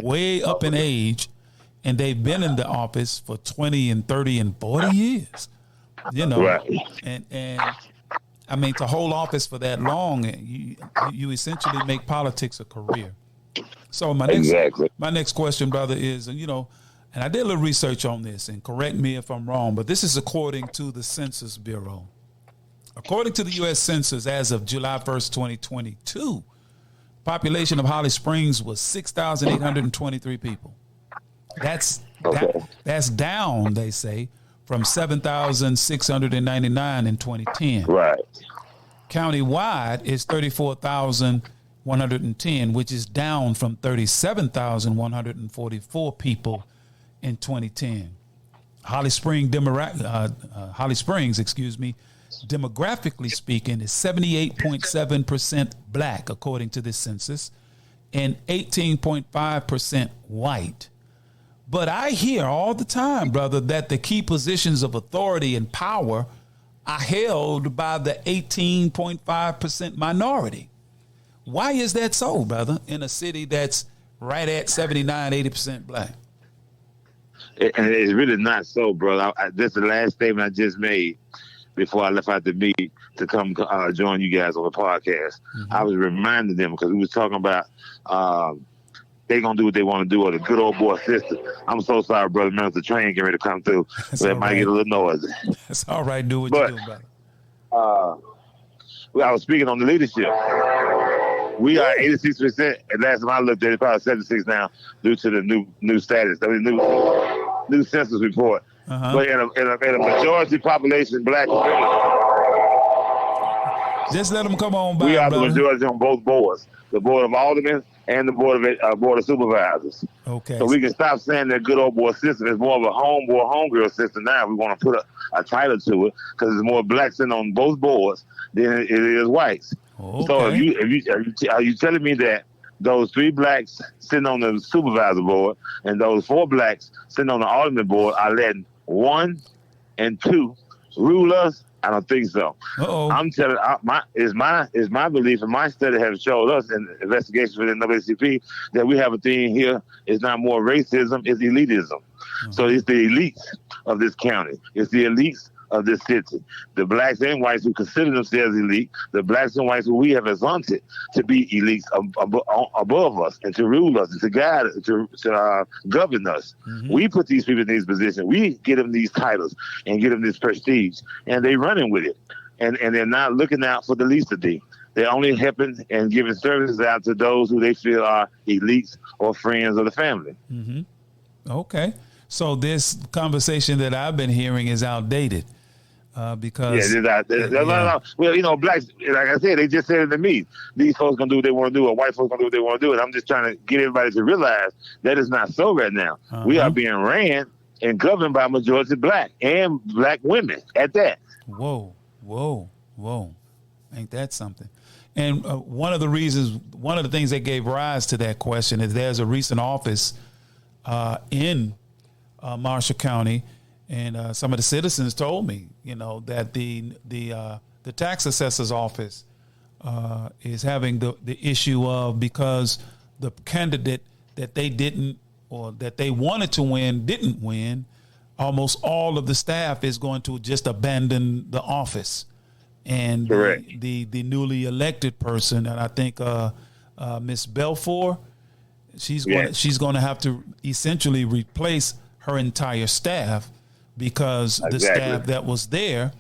Speaker 3: way up in age, and they've been in the office for 20 and 30 and 40 years, you know.
Speaker 10: Right.
Speaker 3: And I mean, to hold office for that long, you essentially make politics a career. So my next question, brother, is, you know, and I did a little research on this, and correct me if I'm wrong, but this is according to the Census Bureau. According to the U.S. Census, as of July 1st, 2022, population of Holly Springs was 6,823 people. That's down, they say, from 7,699 in 2010.
Speaker 10: Right.
Speaker 3: Countywide is 34,110, which is down from 37,144 people in 2010. Holly Springs, demographically speaking, is 78.7% black, according to this census, and 18.5% white. But I hear all the time, brother, that the key positions of authority and power are held by the 18.5% minority. Why is that so, brother, in a city that's right at 79, 80% black?
Speaker 10: And it's really not so, brother. This is the last statement I just made before I left out the meet to come join you guys on the podcast. Mm-hmm. I was reminding them, because we was talking about they gonna do what they want to do, or the good old boy system. I'm so sorry, brother, man. The train getting ready to come through, so it might get a little noisy.
Speaker 3: That's all right. Do what you do, brother.
Speaker 10: I was speaking on the leadership. We are 86%, and last time I looked at it, probably 76 now, due to the new status. I mean, new census report. Uh-huh. But in a majority population, black community,
Speaker 3: just let them come on by.
Speaker 10: We are
Speaker 3: brother.
Speaker 10: the majority on both boards, the board of aldermen and the board of supervisors.
Speaker 3: Okay.
Speaker 10: So we can stop saying that good old boy system. It's more of a homeboy, homegirl system now. We want to put a title to it, because there's more blacks in on both boards than it is whites. Okay. So are you telling me that those 3 blacks sitting on the supervisor board and those 4 blacks sitting on the alderman board are letting 1 and 2 rule us? I don't think so. Uh-oh. I'm telling my belief, and my study has showed us in investigations within NAACP that we have a thing here. It's not more racism, it's elitism. Mm-hmm. So it's the elites of this county. It's the elites of this city. The blacks and whites who consider themselves elite, the blacks and whites who we have exalted to be elites above us and to rule us and to guide us, to govern us. Mm-hmm. We put these people in these positions. We get them these titles and get them this prestige, and they running with it. And they're not looking out for the least of these. They're only helping and giving services out to those who they feel are elites or friends of the family.
Speaker 3: Mm-hmm. Okay. So this conversation that I've been hearing is outdated. Because
Speaker 10: no. Well, you know, blacks, like I said, they just said it to me. These folks gonna do what they want to do, or white folks gonna do what they want to do, and I'm just trying to get everybody to realize that is not so right now. Uh-huh. We are being ran and governed by majority black and black women at that.
Speaker 3: Whoa! Ain't that something? And one of the things that gave rise to that question is there's a recent office in Marshall County. And some of the citizens told me, you know, that the tax assessor's office is having the issue of, because the candidate that they didn't, or that they wanted to win didn't win, almost all of the staff is going to just abandon the office. And the newly elected person, and I think Miss Belfour, she's going to have to essentially replace her entire staff, because the staff that was there,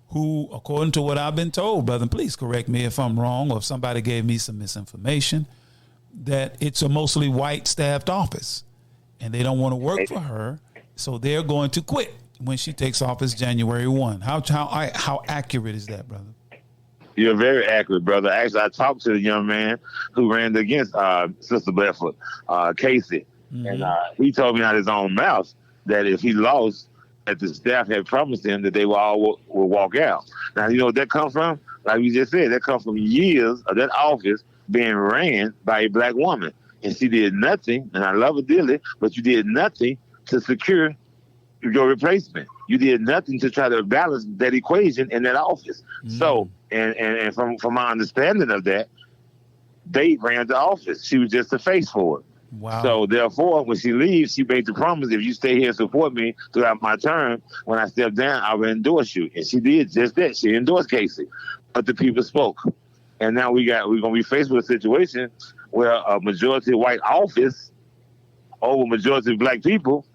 Speaker 3: who, according to what I've been told, brother, please correct me if I'm wrong, or if somebody gave me some misinformation, that it's a mostly white staffed office and they don't want to work for her. So they're going to quit when she takes office January 1. How accurate is that, brother?
Speaker 10: You're very accurate, brother. Actually, I talked to the young man who ran against Sister Bedford, Casey, and he told me out of his own mouth that if he lost, that the staff had promised him that they will walk out. Now, you know what that comes from? Like we just said, that comes from years of that office being ran by a black woman. and she did nothing, and I love her dearly, but you did nothing to secure your replacement. You did nothing to try to balance that equation in that office. So, and from my understanding of that, they ran the office. She was just the face for it.
Speaker 3: Wow.
Speaker 10: So therefore, when she leaves, she made the promise, if you stay here and support me throughout my term, when I step down, I will endorse you. And she did just that. She endorsed Casey. But the people spoke. And now we're going to be faced with a situation where a majority white office over majority black people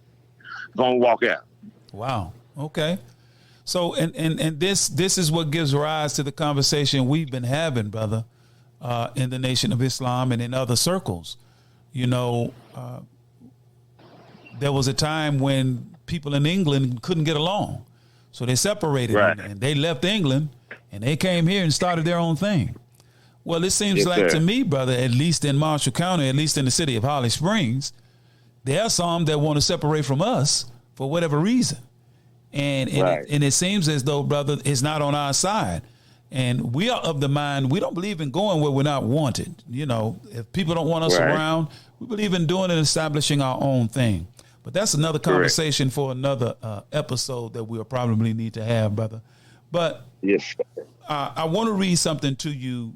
Speaker 10: going to walk out.
Speaker 3: Wow. Okay. So, and this is what gives rise to the conversation we've been having, brother, in the Nation of Islam and in other circles. You know, there was a time when people in England couldn't get along. So they separated,
Speaker 10: right,
Speaker 3: and they left England and they came here and started their own thing. Well, it seems
Speaker 10: Yes,
Speaker 3: like
Speaker 10: sir.
Speaker 3: to me, brother, at least in Marshall County, at least in the city of Holly Springs, there are some that want to separate from us for whatever reason. And
Speaker 10: Right.
Speaker 3: it seems as though, brother, it's not on our side. And we are of the mind, we don't believe in going where we're not wanted. You know, if people don't want us
Speaker 10: Right.
Speaker 3: around, we believe in doing and establishing our own thing. But that's another conversation for another episode that we'll probably need to have, brother. But
Speaker 10: Yes.
Speaker 3: I want to read something to you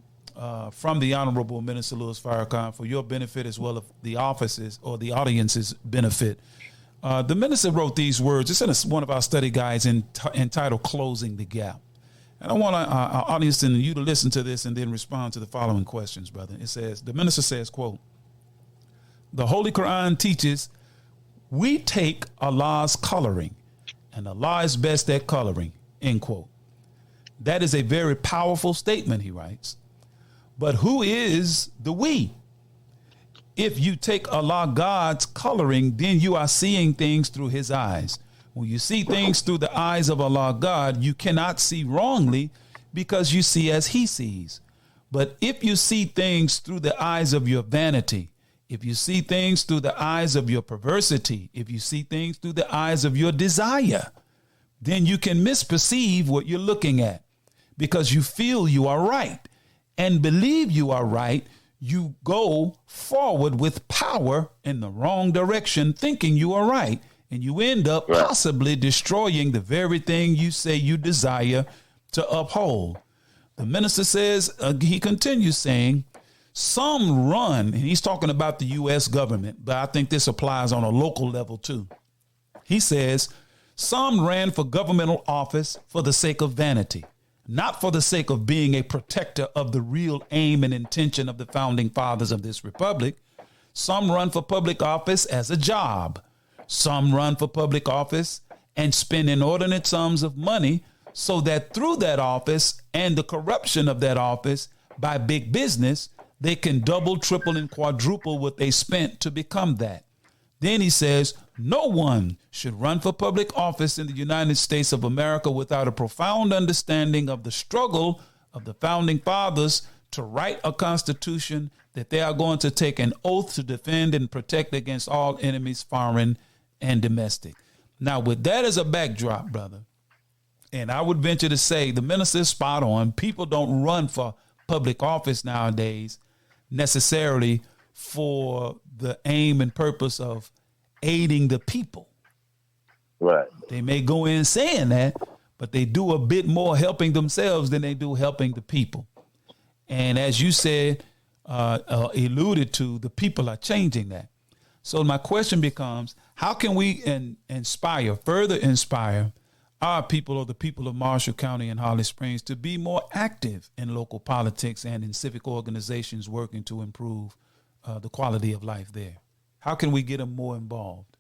Speaker 3: from the Honorable Minister Louis Farrakhan for your benefit as well as the office's or the audience's benefit. The minister wrote these words. It's in one of our study guides entitled Closing the Gap. And I want our audience and you to listen to this and then respond to the following questions, brother. It says, the minister says, quote, the Holy Quran teaches we take Allah's coloring and Allah is best at coloring, end quote. That is a very powerful statement, he writes. But who is the we? If you take Allah God's coloring, then you are seeing things through his eyes. When you see things through the eyes of Allah God, you cannot see wrongly because you see as he sees. But if you see things through the eyes of your vanity, if you see things through the eyes of your perversity, if you see things through the eyes of your desire, then you can misperceive what you're looking at because you feel you are right and believe you are right. You go forward with power in the wrong direction, thinking you are right. And you end up possibly destroying the very thing you say you desire to uphold. The minister says, he continues saying, some run, and he's talking about the U.S. government, but I think this applies on a local level too. He says, some ran for governmental office for the sake of vanity, not for the sake of being a protector of the real aim and intention of the founding fathers of this republic. Some run for public office as a job. Some run for public office and spend inordinate sums of money so that through that office and the corruption of that office by big business, they can double, triple, and quadruple what they spent to become that. Then he says, no one should run for public office in the United States of America without a profound understanding of the struggle of the founding fathers to write a constitution that they are going to take an oath to defend and protect against all enemies, foreign and domestic. Now, with that as a backdrop, brother, and I would venture to say the minister is spot on. People don't run for public office nowadays necessarily for the aim and purpose of aiding the people.
Speaker 10: Right.
Speaker 3: They may go in saying that, but they do a bit more helping themselves than they do helping the people. And as you said, alluded to, the people are changing that. So my question becomes, how can we further inspire our people or the people of Marshall County and Holly Springs to be more active in local politics and in civic organizations working to improve the quality of life there? How can we get them more involved?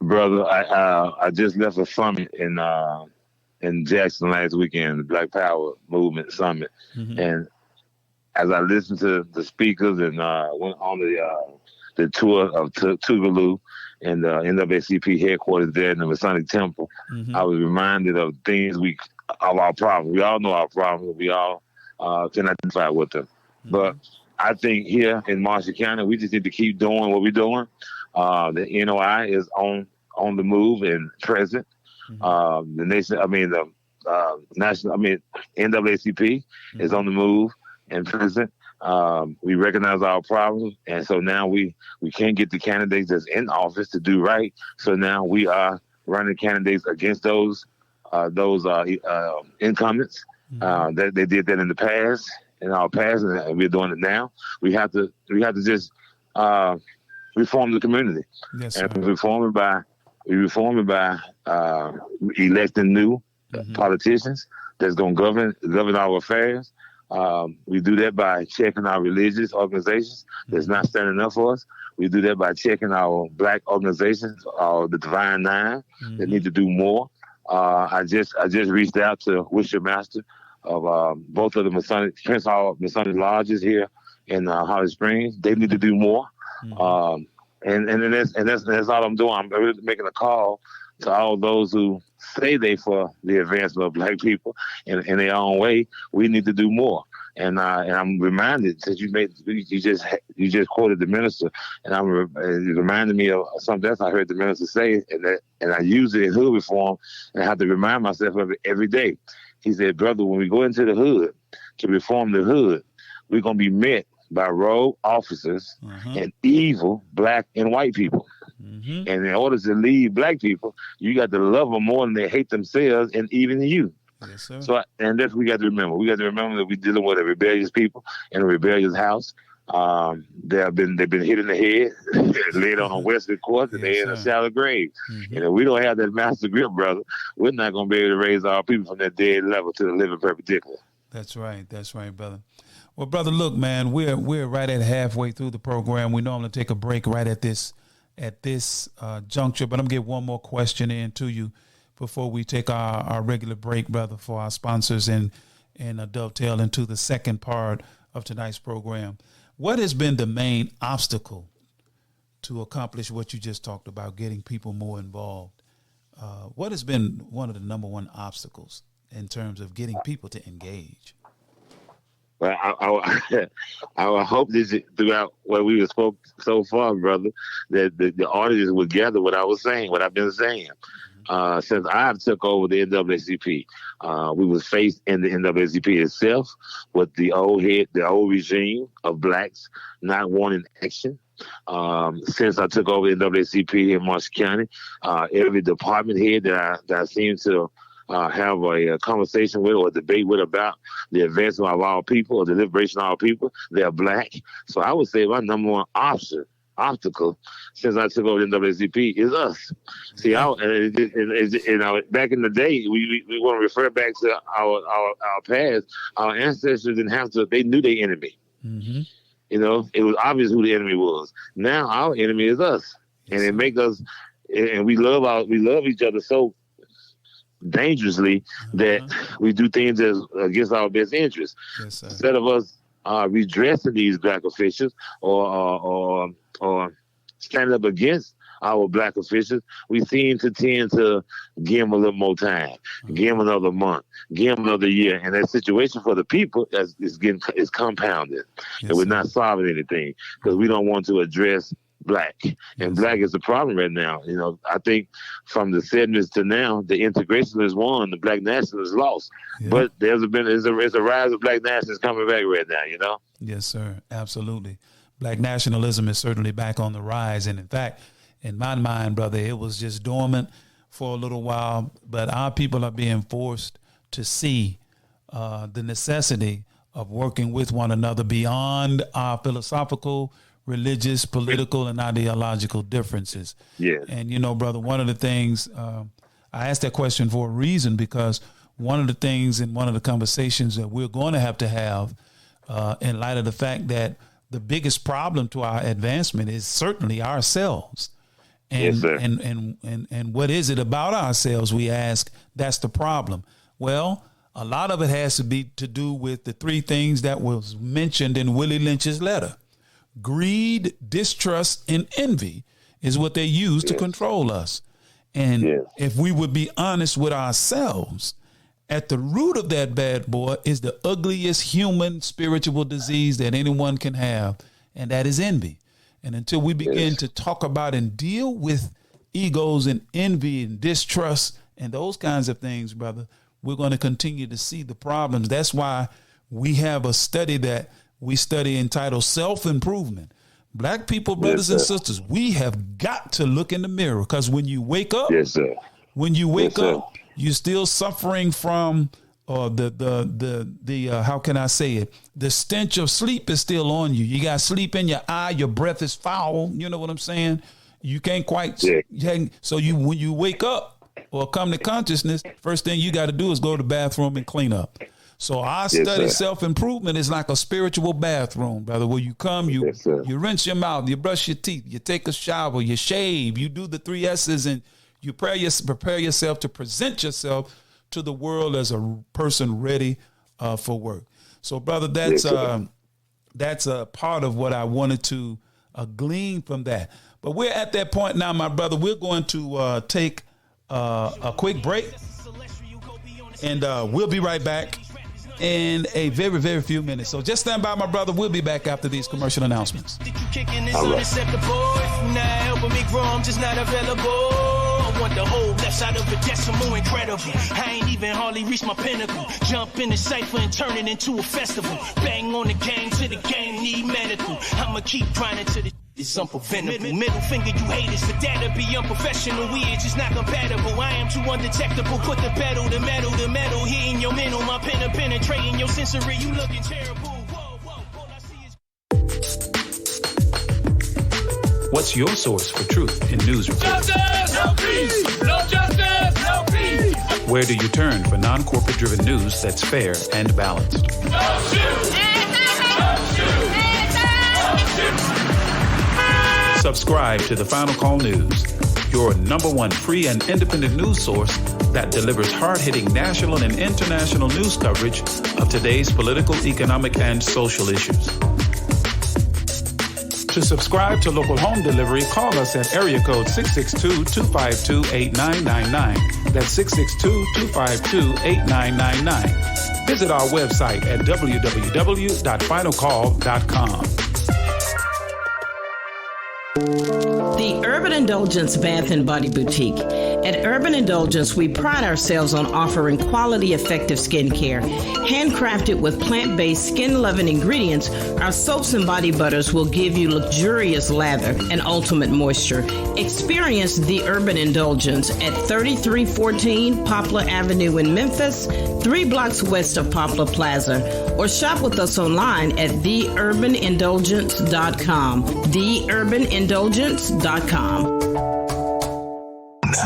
Speaker 10: Brother, I just left a summit in Jackson last weekend, the Black Power Movement Summit. Mm-hmm. And as I listened to the speakers and went on the tour of Tougaloo and the NAACP headquarters there in the Masonic Temple, mm-hmm. I was reminded of things of our problems. We all know our problems. We all can identify with them. Mm-hmm. But I think here in Marshall County, we just need to keep doing what we're doing. The NOI is on the move and present. Mm-hmm. NAACP mm-hmm. is on the move and present. We recognize our problems, and so now we can't get the candidates that's in office to do right. So now we are running candidates against those incumbents. That they did that in the past, and we're doing it now. We have to just reform the community,
Speaker 3: yes,
Speaker 10: and
Speaker 3: sir.
Speaker 10: reform it by electing new politicians that's going to govern our affairs. We do that by checking our religious organizations that's not standing up for us. We do that by checking our black organizations, the Divine Nine, that need to do more. I just reached out to Worship Master of both of the Prince Hall Masonic Lodges here in Holly Springs. They need to do more. And that's all I'm doing. I'm really making a call to all those who say they for the advancement of black people in their own way. We need to do more. And I'm reminded that you just quoted the minister, and it reminded me of something else I heard the minister say, and I use it in HoodReform, and I have to remind myself of it every day. He said, brother, when we go into the hood to reform the hood, we're gonna be met by rogue officers and evil black and white people. And in order to lead black people, you got to love them more than they hate themselves and even you.
Speaker 3: Yes, sir.
Speaker 10: So, and that's what we got to remember. We got to remember that we're dealing with a rebellious people in a rebellious house. They've been hit in the head, laid on a Western court, and they're in a shallow grave. And if we don't have that master grip, brother, we're not going to be able to raise our people from that dead level to the living perpendicular.
Speaker 3: That's right, brother. Well, brother, look, man, we're right at halfway through the program. We normally take a break right at this juncture, but I'm gonna get one more question in to you before we take our regular break, brother, for our sponsors and dovetail into the second part of tonight's program. What has been the main obstacle to accomplish what you just talked about, getting people more involved? What has been one of the number one obstacles in terms of getting people to engage?
Speaker 10: Well, I hope this throughout what we have spoke so far, brother, that the audience would gather what I was saying, what I've been saying. Since I've took over the NAACP, we was faced in the NAACP itself with the old regime of blacks not wanting action. Since I took over the NAACP in Marshall County, every department head that I seem to have a conversation with or debate with about the advancement of our people or the liberation of our people, they're black. So I would say my number one obstacle since I took over the NAACP is us. See, back in the day, we want to refer back to our past. Our ancestors didn't have to; they knew their enemy. You know, it was obvious who the enemy was. Now our enemy is us, and it makes us, and we love each other so dangerously that we do things against our best interests.
Speaker 3: Yes, sir.
Speaker 10: Instead of us redressing these black officials or standing up against our black officials, we seem to tend to give them a little more time, give them another month, give them another year, and that situation for the people is compounded, and we're not solving anything because we don't want to address black, and black is the problem right now. You know, I think from the 70s to now, the integrationists won, the black nationalists lost. But there's a rise of black nationalists coming back right now. You know.
Speaker 3: Yes, sir. Absolutely. Black nationalism is certainly back on the rise, and in fact, in my mind, brother, it was just dormant for a little while. But our people are being forced to see the necessity of working with one another beyond our philosophical, religious, political, and ideological differences.
Speaker 10: Yeah.
Speaker 3: And, you know, brother, one of the things, I asked that question for a reason, because one of the things in one of the conversations that we're going to have in light of the fact that the biggest problem to our advancement is certainly ourselves. And,
Speaker 10: yes, sir.
Speaker 3: And what is it about ourselves, we ask, that's the problem? Well, a lot of it has to be to do with the three things that was mentioned in Willie Lynch's letter. Greed, distrust, and envy is what they use to control us. And if we would be honest with ourselves, at the root of that bad boy is the ugliest human spiritual disease that anyone can have, and that is envy. And until we begin to talk about and deal with egos and envy and distrust and those kinds of things, brother, we're going to continue to see the problems. That's why we have a study that we study entitled Self-Improvement. Black people, brothers and sisters, we have got to look in the mirror, because when you wake up, you're still suffering from how can I say it? The stench of sleep is still on you. You got sleep in your eye. Your breath is foul. You know what I'm saying? You can't quite. So when you wake up or come to consciousness, first thing you got to do is go to the bathroom and clean up. So I study self-improvement is like a spiritual bathroom, brother, where you come, you rinse your mouth, you brush your teeth, you take a shower, you shave, you do the 3 S's, and you prepare yourself to present yourself to the world as a person ready for work. So, brother, that's a part of what I wanted to glean from that. But we're at that point now, my brother. We're going to take a quick break, and we'll be right back in a very, very few minutes. So just stand by, my brother. We'll be back after these commercial announcements.
Speaker 9: I want the whole left side of the decimal incredible. I ain't even hardly reached my pinnacle. Jump in the cypher and turn it into a festival. Bang on the game till the game need medical. I'ma keep grinding till it's unpreventable. Middle finger, you haters. The data be unprofessional. We are just not compatible. I am too undetectable. Put the pedal, the metal hitting your mental. My pen penetrating your sensory. You looking terrible. All I see is.
Speaker 1: What's your source for truth in news reports?
Speaker 6: Justice, no peace. No justice, no peace.
Speaker 1: Where do you turn for non-corporate driven news that's fair and balanced?
Speaker 6: Don't shoot. Don't shoot. Don't shoot.
Speaker 1: Subscribe to the Final Call News, your #1 free and independent news source that delivers hard-hitting national and international news coverage of today's political, economic, and social issues. To subscribe to local home delivery, call us at area code 662-252-8999. That's 662-252-8999. Visit our website at www.finalcall.com.
Speaker 4: The Urban Indulgence Bath and Body Boutique. At Urban Indulgence, we pride ourselves on offering quality, effective skincare. Handcrafted with plant-based, skin-loving ingredients, our soaps and body butters will give you luxurious lather and ultimate moisture. Experience the Urban Indulgence at 3314 Poplar Avenue in Memphis, 3 blocks west of Poplar Plaza, or shop with us online at theurbanindulgence.com. theurbanindulgence.com.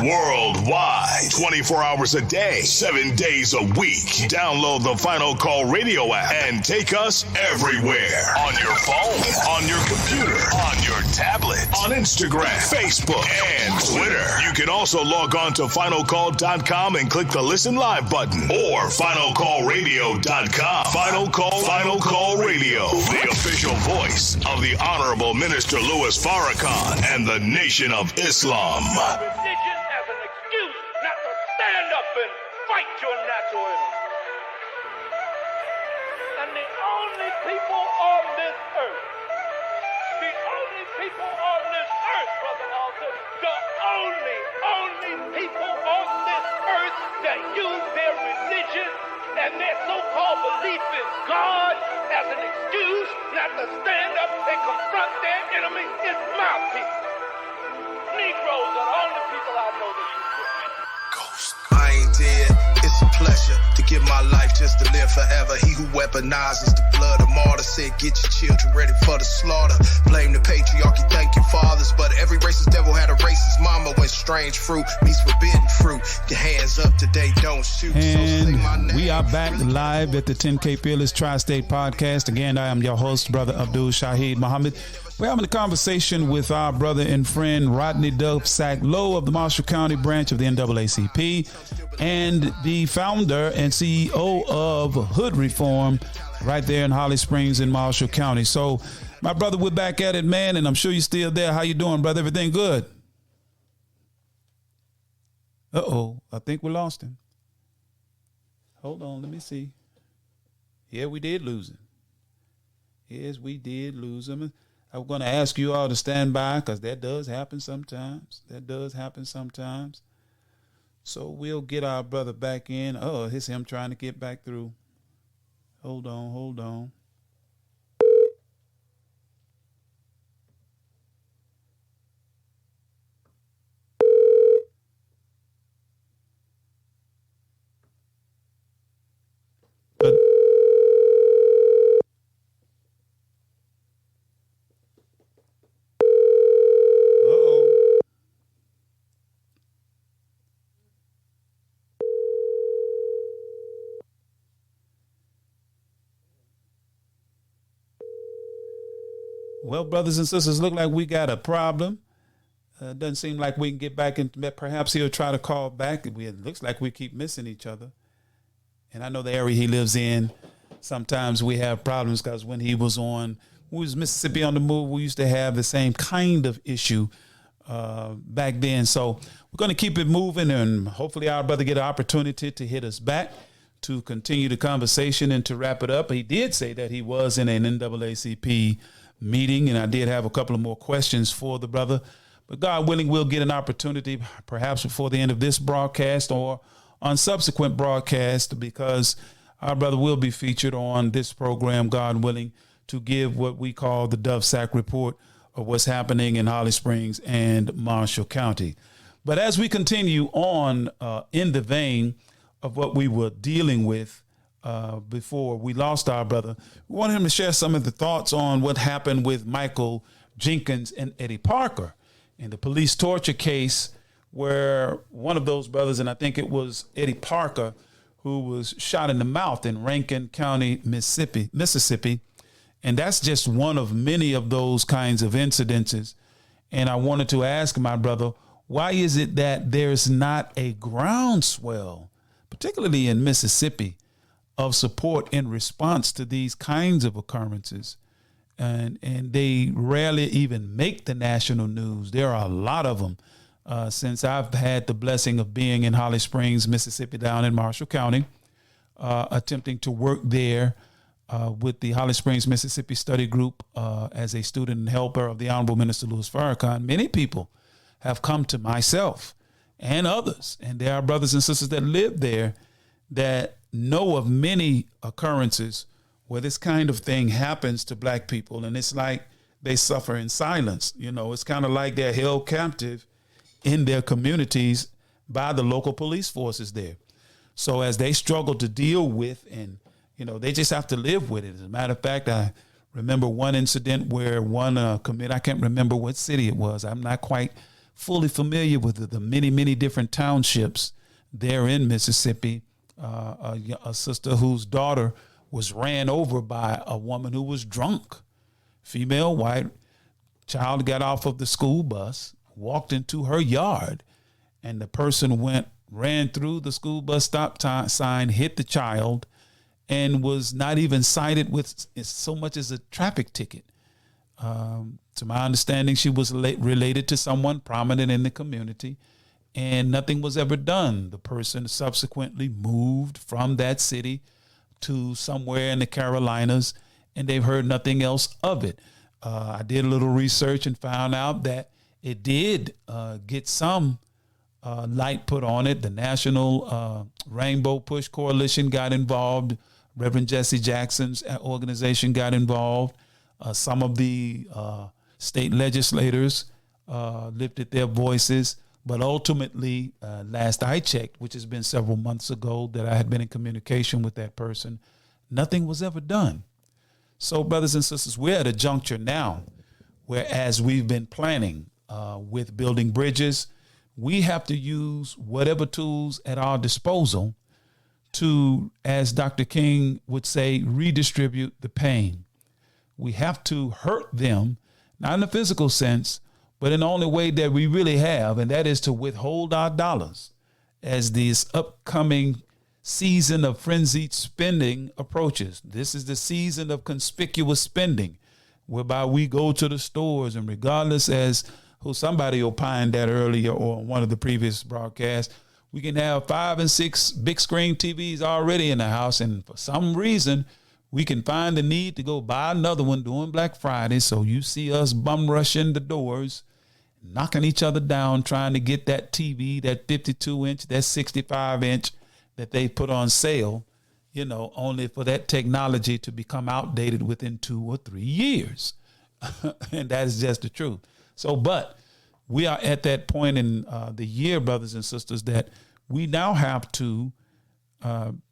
Speaker 5: Worldwide, 24 hours a day, 7 days a week. Download the Final Call Radio app and take us everywhere. On your phone, on your computer, on your tablet, on Instagram, Facebook, and Twitter. You can also log on to finalcall.com and click the Listen Live button, or finalcallradio.com. Final Call Radio, the official voice of the Honorable Minister Louis Farrakhan and the Nation of Islam.
Speaker 6: Fight your natural enemy. And the only people on this earth, Brother Alton, the only people on this earth that use their religion and their so-called belief in God as an excuse not to stand up and confront their enemy is my people. Negroes are the only people I know that use it.
Speaker 11: I ain't dead, it's a pleasure to give my life just to live forever. He who weaponizes the blood of martyrs said, get your children ready for the slaughter. Blame the patriarchy, thank your fathers. But every racist devil had a racist mama. When strange fruit meets forbidden fruit, your hands up today, don't shoot.
Speaker 3: And we are back live at the 10K Fearless Tri-State Podcast. Again, I am your host, Brother Abdul Shaheed Muhammad. We're having a conversation with our brother and friend, Rodney DuvSac Lowe of the Marshall County branch of the NAACP, and the founder and CEO of HoodReform right there in Holly Springs in Marshall County. So, my brother, we're back at it, man, and I'm sure you're still there. How you doing, brother? Everything good? Uh-oh, I think we lost him. Hold on, let me see. Yeah, we did lose him. Yes, we did lose him. I'm going to ask you all to stand by, because that does happen sometimes. So we'll get our brother back in. Oh, it's him trying to get back through. Hold on. Well, brothers and sisters, look like we got a problem. Doesn't seem like we can get back in. Perhaps he'll try to call back. It looks like we keep missing each other. And I know the area he lives in, sometimes we have problems because when he was Mississippi on the Move, we used to have the same kind of issue back then. So we're going to keep it moving, and hopefully our brother get an opportunity to hit us back to continue the conversation and to wrap it up. He did say that he was in an NAACP meeting, and I did have a couple of more questions for the brother. But God willing, we'll get an opportunity perhaps before the end of this broadcast or on subsequent broadcasts, because our brother will be featured on this program, God willing, to give what we call the DuvSac report of what's happening in Holly Springs and Marshall County. But as we continue on in the vein of what we were dealing with before we lost our brother, we want him to share some of the thoughts on what happened with Michael Jenkins and Eddie Parker in the police torture case, where one of those brothers, and I think it was Eddie Parker, who was shot in the mouth in Rankin County, Mississippi. And that's just one of many of those kinds of incidences. And I wanted to ask my brother, why is it that there's not a groundswell, particularly in Mississippi, of support in response to these kinds of occurrences? And they rarely even make the national news. There are a lot of them. Since I've had the blessing of being in Holly Springs, Mississippi, down in Marshall County, attempting to work there with the Holly Springs, Mississippi Study Group as a student and helper of the Honorable Minister Louis Farrakhan, many people have come to myself and others, and there are brothers and sisters that live there that know of many occurrences where this kind of thing happens to black people, and it's like they suffer in silence. You know, it's kind of like they're held captive in their communities by the local police forces there. So as they struggle to deal with, and, you know, they just have to live with it. As a matter of fact, I remember one incident where one I can't remember what city it was. I'm not quite fully familiar with the many, many different townships there in Mississippi. A sister whose daughter was ran over by a woman who was drunk, female, white. Child got off of the school bus, walked into her yard, and the person ran through the school bus stop sign, hit the child, and was not even cited with so much as a traffic ticket. To my understanding, she was related to someone prominent in the community, and nothing was ever done. The person subsequently moved from that city to somewhere in the Carolinas, and they've heard nothing else of it. I did a little research and found out that it did get some light put on it. The National Rainbow Push Coalition got involved. Reverend Jesse Jackson's organization got involved. Some of the state legislators lifted their voices. But ultimately, last I checked, which has been several months ago that I had been in communication with that person, nothing was ever done. So, brothers and sisters, we're at a juncture now where, as we've been planning with building bridges, we have to use whatever tools at our disposal to, as Dr. King would say, redistribute the pain. We have to hurt them, not in a physical sense, but in the only way that we really have, and that is to withhold our dollars as this upcoming season of frenzied spending approaches. This is the season of conspicuous spending, whereby we go to the stores, and regardless, as somebody opined that earlier or on one of the previous broadcasts, we can have 5 and 6 big screen TVs already in the house, and for some reason, we can find the need to go buy another one during Black Friday. So you see us bum rushing the doors, knocking each other down, trying to get that TV, that 52-inch, that 65-inch that they put on sale, you know, only for that technology to become outdated within 2 or 3 years. And that is just the truth. So, but we are at that point in the year, brothers and sisters, that we now have to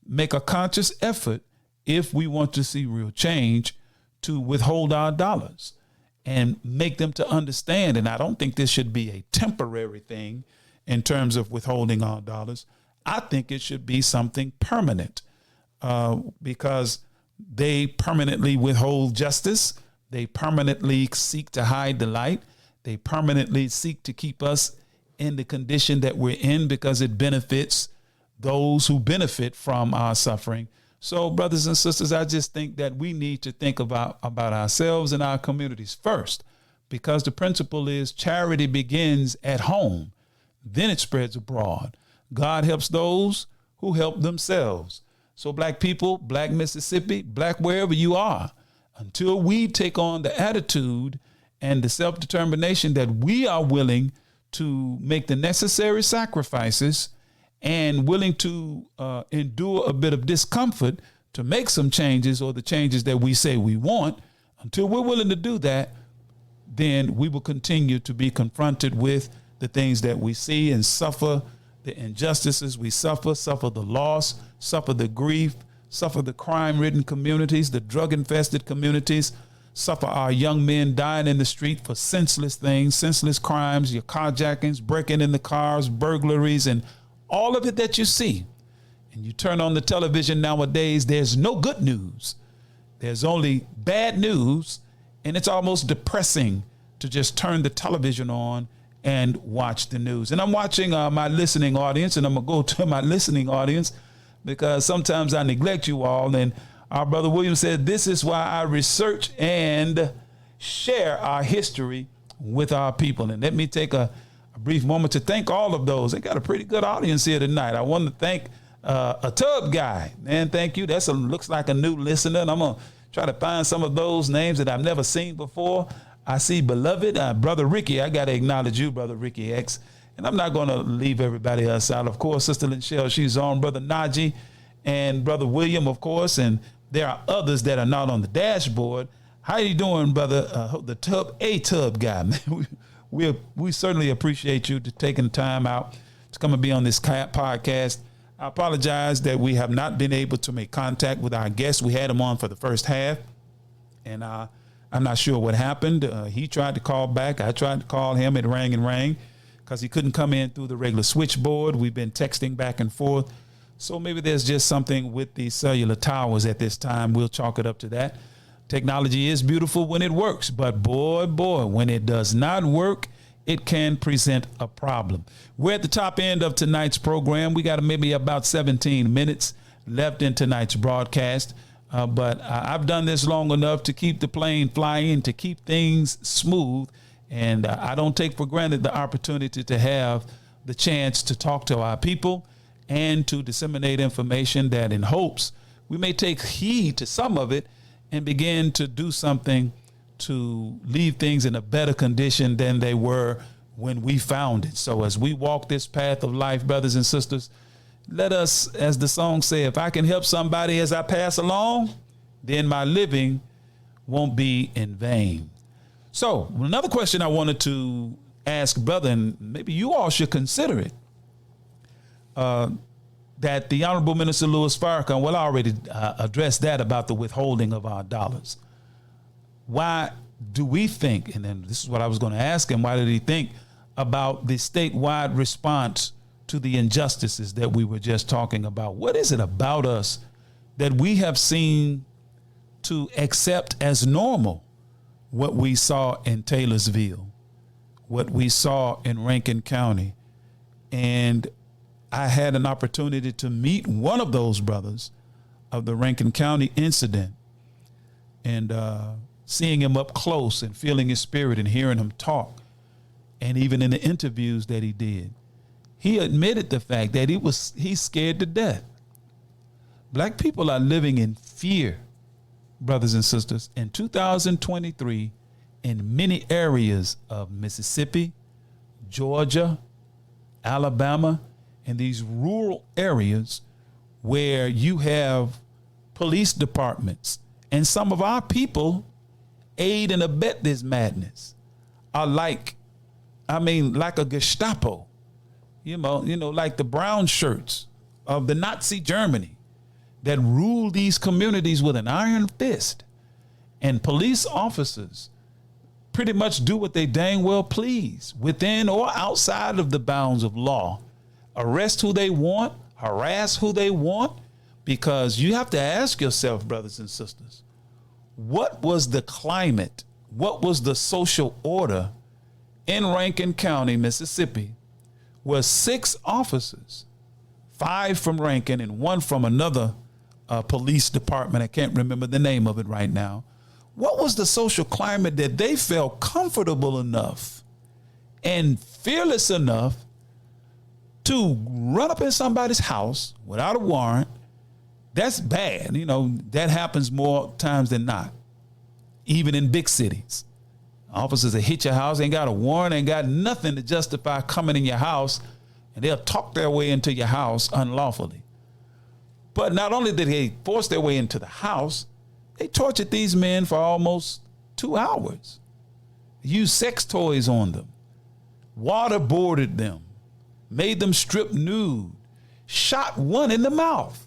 Speaker 3: make a conscious effort, if we want to see real change, to withhold our dollars and make them to understand. And I don't think this should be a temporary thing in terms of withholding our dollars. I think it should be something permanent, because they permanently withhold justice. They permanently seek to hide the light. They permanently seek to keep us in the condition that we're in because it benefits those who benefit from our suffering. So, brothers and sisters, I just think that we need to think about ourselves and our communities first, because the principle is charity begins at home, then it spreads abroad. God helps those who help themselves. So black people, black Mississippi, black wherever you are, until we take on the attitude and the self-determination that we are willing to make the necessary sacrifices and willing to endure a bit of discomfort to make some changes, or the changes that we say we want, until we're willing to do that, then we will continue to be confronted with the things that we see and suffer the injustices we suffer the loss, suffer the grief, suffer the crime-ridden communities, the drug-infested communities, suffer our young men dying in the street for senseless things, senseless crimes, your carjackings, breaking in the cars, burglaries, and all of it that you see. And you turn on the television nowadays, there's no good news. There's only bad news, and it's almost depressing to just turn the television on and watch the news. And I'm watching my listening audience, and I'm going to go to my listening audience because sometimes I neglect you all. And our brother William said, this is why I research and share our history with our people. And let me take a brief moment to thank all of those. They got a pretty good audience here tonight. I want to thank a tub guy. Man, thank you. That's looks like a new listener. And I'm going to try to find some of those names that I've never seen before. I see beloved Brother Ricky. I got to acknowledge you, Brother Ricky X. And I'm not going to leave everybody else out. Of course, Sister Linchelle, she's on. Brother Najee and Brother William, of course. And there are others that are not on the dashboard. How you doing, brother? The tub guy, man. We certainly appreciate you taking time out to come and be on this podcast. I apologize that we have not been able to make contact with our guests. We had him on for the first half, and I'm not sure what happened. He tried to call back. I tried to call him. It rang because he couldn't come in through the regular switchboard. We've been texting back and forth. So maybe there's just something with the cellular towers at this time. We'll chalk it up to that. Technology is beautiful when it works, but boy, when it does not work, it can present a problem. We're at the top end of tonight's program. We got maybe about 17 minutes left in tonight's broadcast. But I've done this long enough to keep the plane flying, to keep things smooth. And I don't take for granted the opportunity to have the chance to talk to our people and to disseminate information that in hopes we may take heed to some of it and begin to do something to leave things in a better condition than they were when we found it. So as we walk this path of life, brothers and sisters, let us, as the song says, if I can help somebody as I pass along, then my living won't be in vain. So another question I wanted to ask, brother, and maybe you all should consider it, that the Honorable Minister Louis Farrakhan, well, I already addressed that about the withholding of our dollars. Why do we think, and then this is what I was going to ask him, why did he think about the statewide response to the injustices that we were just talking about? What is it about us that we have seen to accept as normal what we saw in Taylorsville, what we saw in Rankin County? And I had an opportunity to meet one of those brothers of the Rankin County incident, and seeing him up close and feeling his spirit and hearing him talk. And even in the interviews that he did, he admitted the fact that he's scared to death. Black people are living in fear, brothers and sisters, in 2023 in many areas of Mississippi, Georgia, Alabama, and these rural areas where you have police departments, and some of our people aid and abet this madness, are like a Gestapo, you know, like the brown shirts of the Nazi Germany that rule these communities with an iron fist. And police officers pretty much do what they dang well please within or outside of the bounds of law. Arrest who they want, harass who they want, because you have to ask yourself, brothers and sisters, what was the climate what was the social order in Rankin County, Mississippi, where 6 officers, 5 from Rankin and 1 from another police department, I can't remember the name of it right now, what was the social climate that they felt comfortable enough and fearless enough to run up in somebody's house without a warrant? That's bad. You know, that happens more times than not, even in big cities. Officers that hit your house, ain't got a warrant, ain't got nothing to justify coming in your house, and they'll talk their way into your house unlawfully. But not only did they force their way into the house, they tortured these men for almost 2 hours, used sex toys on them, waterboarded them, made them strip nude, shot one in the mouth.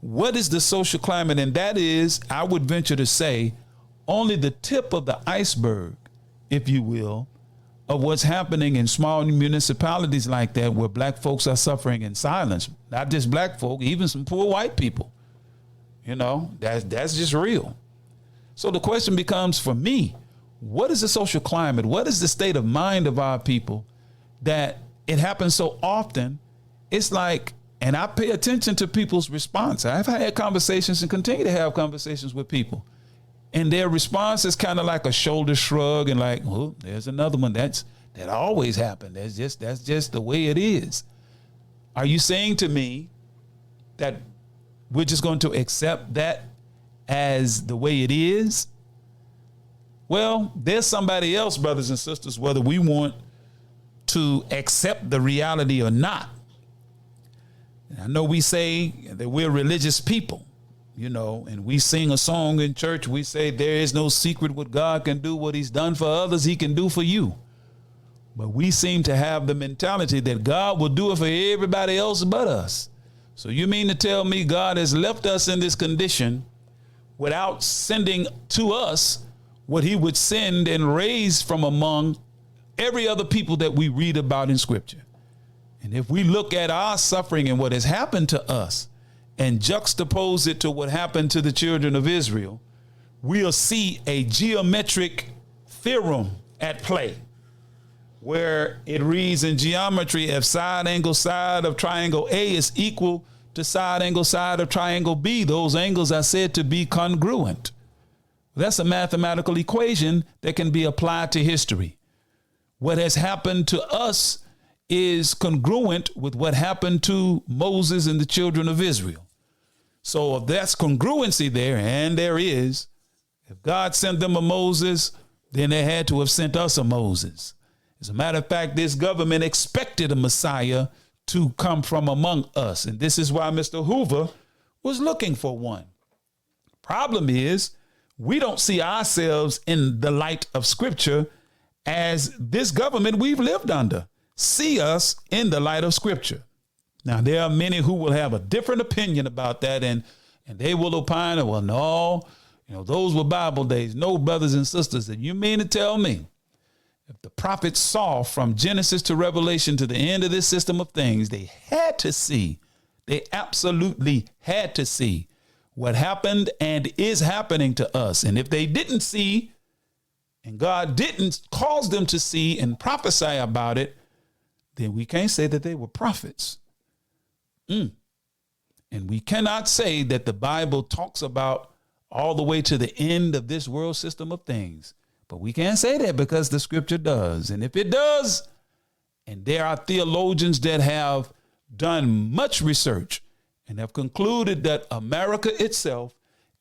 Speaker 3: What is the social climate? And that is, I would venture to say, only the tip of the iceberg, if you will, of what's happening in small municipalities like that, where black folks are suffering in silence. Not just black folk, even some poor white people. You know, that's just real. So the question becomes for me, what is the social climate? What is the state of mind of our people that it happens so often? It's like, and I pay attention to people's response. I've had conversations and continue to have conversations with people, and their response is kind of like a shoulder shrug and like, oh, there's another one. That always happened. That's just the way it is. Are you saying to me that we're just going to accept that as the way it is? Well, there's somebody else, brothers and sisters, whether we want to accept the reality or not. I know we say that we're religious people, you know, and we sing a song in church. We say there is no secret what God can do. What he's done for others, he can do for you. But we seem to have the mentality that God will do it for everybody else but us. So you mean to tell me God has left us in this condition without sending to us what he would send and raise from among every other people that we read about in Scripture? And if we look at our suffering and what has happened to us and juxtapose it to what happened to the children of Israel, we'll see a geometric theorem at play, where it reads in geometry, if side angle side of triangle A is equal to side angle side of triangle B, those angles are said to be congruent. That's a mathematical equation that can be applied to history. What has happened to us is congruent with what happened to Moses and the children of Israel. So if that's congruency there, and there is, if God sent them a Moses, then they had to have sent us a Moses. As a matter of fact, this government expected a Messiah to come from among us. And this is why Mr. Hoover was looking for one. Problem is, we don't see ourselves in the light of Scripture as this government we've lived under see us in the light of Scripture. Now, there are many who will have a different opinion about that, and they will opine, well, no, those were Bible days. No, brothers and sisters, and you mean to tell me if the prophets saw from Genesis to Revelation to the end of this system of things, they absolutely had to see what happened and is happening to us. And if they didn't see, and God didn't cause them to see and prophesy about it, then we can't say that they were prophets. And we cannot say that the Bible talks about all the way to the end of this world system of things. But we can't say that because the Scripture does. And if it does, and there are theologians that have done much research and have concluded that America itself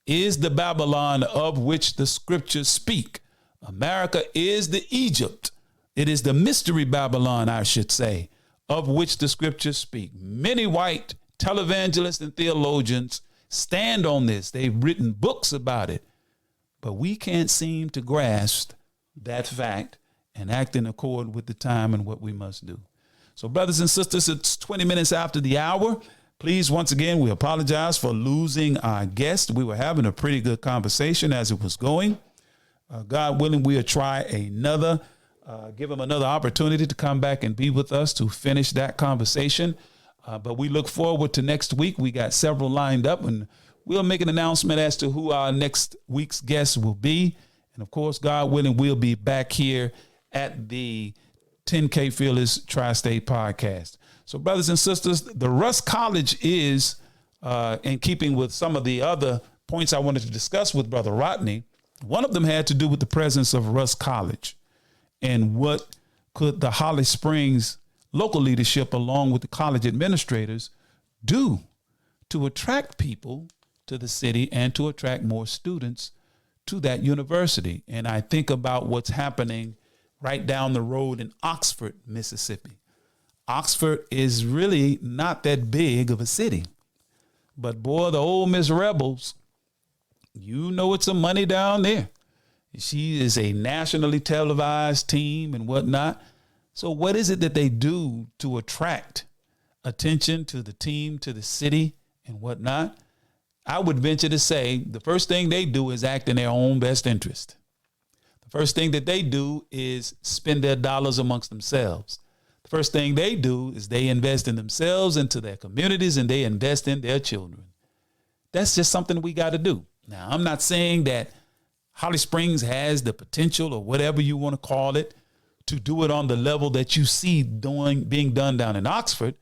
Speaker 3: is the Babylon of which the Scriptures speak. America is the Egypt. It is the mystery Babylon, I should say, of which the Scriptures speak. Many white televangelists and theologians stand on this. They've written books about it. But we can't seem to grasp that fact and act in accord with the time and what we must do. So, brothers and sisters, it's 20 minutes after the hour. Please, once again, we apologize for losing our guest. We were having a pretty good conversation as it was going. God willing, we'll try another, give him another opportunity to come back and be with us to finish that conversation. But we look forward to next week. We got several lined up, and we'll make an announcement as to who our next week's guest will be. And of course, God willing, we'll be back here at the 10K Fearless Tri-State Podcast. So brothers and sisters, the Russ College is in keeping with some of the other points I wanted to discuss with Brother Rodney. One of them had to do with the presence of Russ College and what could the Holly Springs local leadership, along with the college administrators, do to attract people to the city and to attract more students to that university. And I think about what's happening right down the road in Oxford, Mississippi. Oxford is really not that big of a city, but boy, the Ole Miss Rebels, you know, it's some money down there. She is a nationally televised team and whatnot. So what is it that they do to attract attention to the team, to the city and whatnot? I would venture to say the first thing they do is act in their own best interest. The first thing that they do is spend their dollars amongst themselves. The first thing they do is they invest in themselves, into their communities, and they invest in their children. That's just something we got to do. Now, I'm not saying that Holly Springs has the potential, or whatever you want to call it, to do it on the level that you see being done down in Oxford.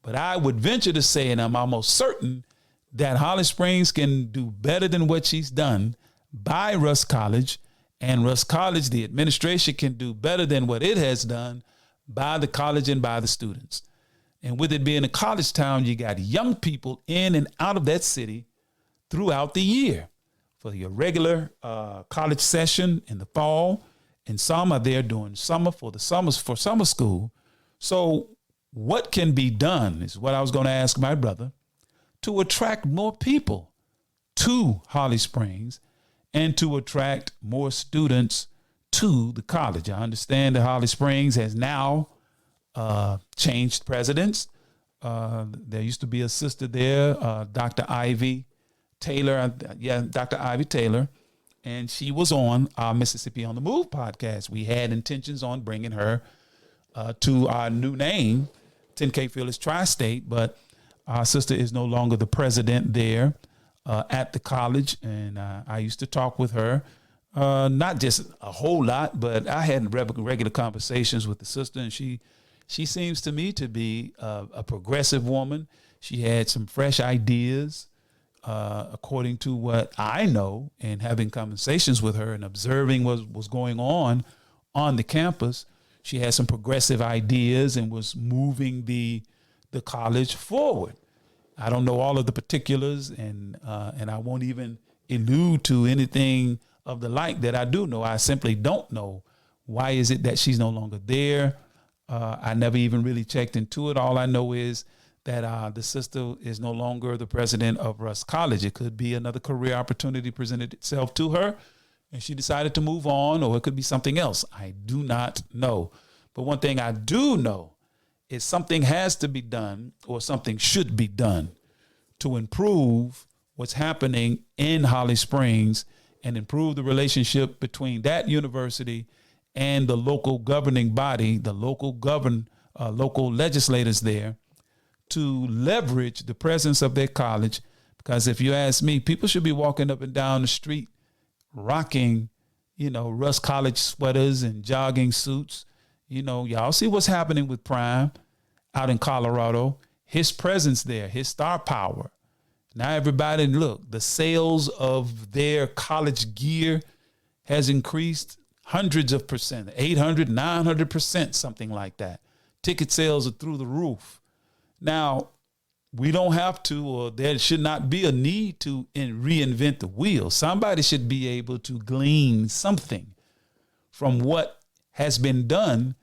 Speaker 3: But I would venture to say, and I'm almost certain, that Holly Springs can do better than what she's done by Russ College, and Russ College, the administration, can do better than what it has done by the college and by the students. And with it being a college town, you got young people in and out of that city throughout the year for your regular college session in the fall, and some are there during summer for summer school. So what can be done is what I was going to ask my brother, to attract more people to Holly Springs and to attract more students to the college. I understand that Holly Springs has now changed presidents. There used to be a sister there, Dr. Ivy Taylor. Dr. Ivy Taylor. And she was on our Mississippi on the Move podcast. We had intentions on bringing her to our new name, 10K Fearless Tri-State, but our sister is no longer the president there at the college. And I used to talk with her, not just a whole lot, but I had regular conversations with the sister. And she seems to me to be a progressive woman. She had some fresh ideas, according to what I know, and having conversations with her and observing what was going on the campus. She had some progressive ideas and was moving the college forward. I don't know all of the particulars, and I won't even allude to anything of the like that I do know. I simply don't know why is it that she's no longer there. I never even really checked into it. All I know is that the sister is no longer the president of Russ College. It could be another career opportunity presented itself to her, and she decided to move on, or it could be something else. I do not know. But one thing I do know is something has to be done, or something should be done, to improve what's happening in Holly Springs and improve the relationship between that university and the local governing body, the local legislators there, to leverage the presence of their college. Because if you ask me, people should be walking up and down the street rocking, Russ College sweaters and jogging suits. Y'all see what's happening with Prime out in Colorado. His presence there, his star power. Now everybody, look, the sales of their college gear has increased hundreds of percent, 800, 900%, something like that. Ticket sales are through the roof. Now, we don't have to, or there should not be a need to reinvent the wheel. Somebody should be able to glean something from what has been done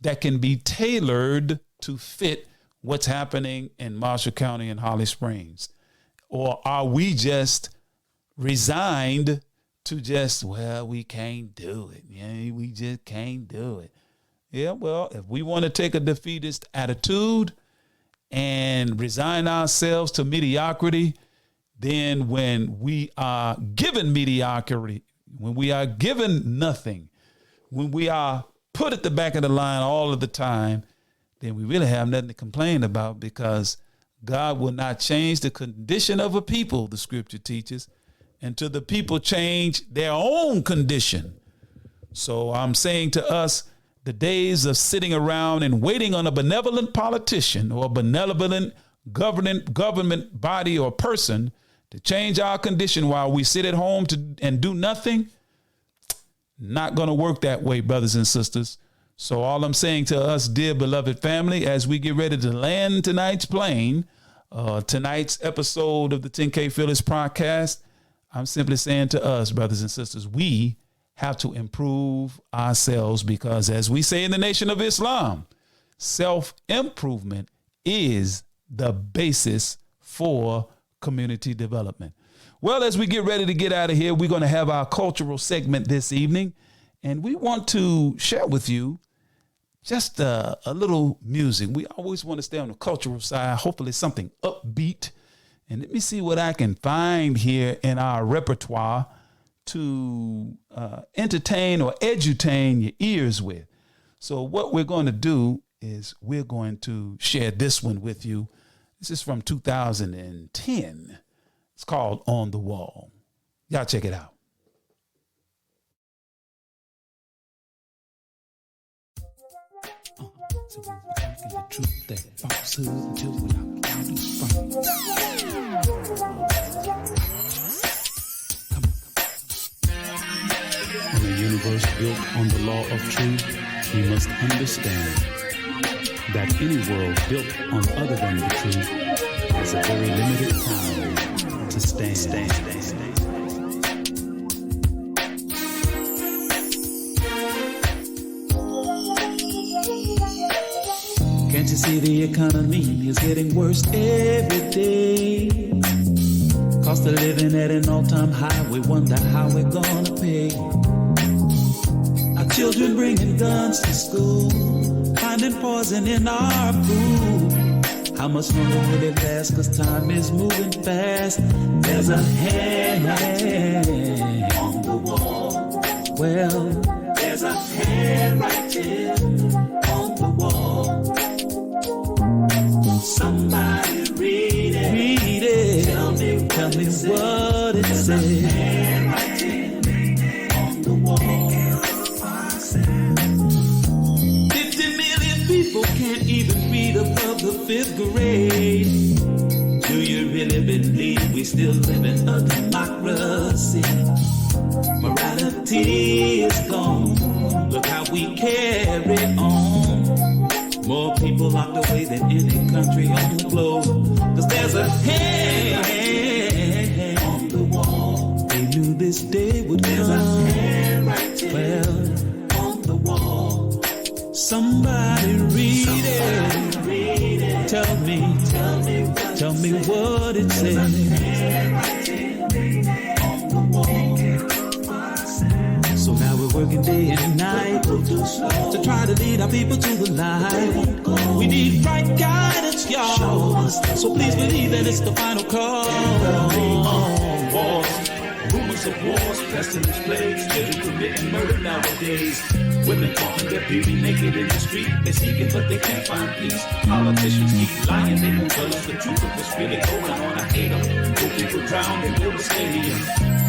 Speaker 3: that can be tailored to fit what's happening in Marshall County and Holly Springs. Or are we just resigned to just, we can't do it. Yeah, we just can't do it. Yeah, well, if we want to take a defeatist attitude and resign ourselves to mediocrity, then when we are given mediocrity, when we are given nothing, when we are put at the back of the line all of the time, then we really have nothing to complain about, because God will not change the condition of a people, the scripture teaches. until the people change their own condition. So I'm saying to us, the days of sitting around and waiting on a benevolent politician or a benevolent government body or person to change our condition while we sit at home and do nothing, not going to work that way, brothers and sisters. So all I'm saying to us, dear beloved family, as we get ready to land tonight's plane, tonight's episode of the 10K Phillies podcast, I'm simply saying to us, brothers and sisters, we have to improve ourselves because, as we say in the Nation of Islam, self-improvement is the basis for community development. Well, as we get ready to get out of here, we're going to have our cultural segment this evening, and we want to share with you just a little music. We always want to stay on the cultural side, hopefully something upbeat. And let me see what I can find here in our repertoire to entertain or edutain your ears with. So what we're going to do is we're going to share this one with you. This is from 2010. It's called On the Wall. Y'all check it out. So we get the truth that falsehood until we are out in front. In a universe built on the law of truth, we must understand that any world built on other than the truth has a very limited time to stand. Can't you see the economy is getting worse every day? Cost of living at an all-time high, we wonder how we're gonna pay. Our children bringing guns to school, finding poison in our food. How much longer will it last? 'Cause time is moving fast. There's a hand on the wall. Well, there's a hand right here on the wall. Somebody read it. Read it. Tell me what it says. Right on the wall. 50 million people can't even read above the 5th grade. Do you really believe we still live in a democracy? Morality is gone. Look how we carry on. More people locked away than any country on the globe. 'Cause there's a hand on the wall. They knew this day would come. There's a hand right here on the wall. Somebody read it. Read it. Tell me what it says. There's a hand right here on the wall. So now we're working day and night to try to lead our people to the light. We need right guidance, y'all. So please believe that it's the final call. Wars, rumors of wars, pestilence, plagues, children committing murder nowadays. Women walking their beauty naked in the street. They seek it, but they can't find peace. Politicians keep lying, they won't tell us the truth of what's really going on. I hate them. Poor people drown and build a stadium.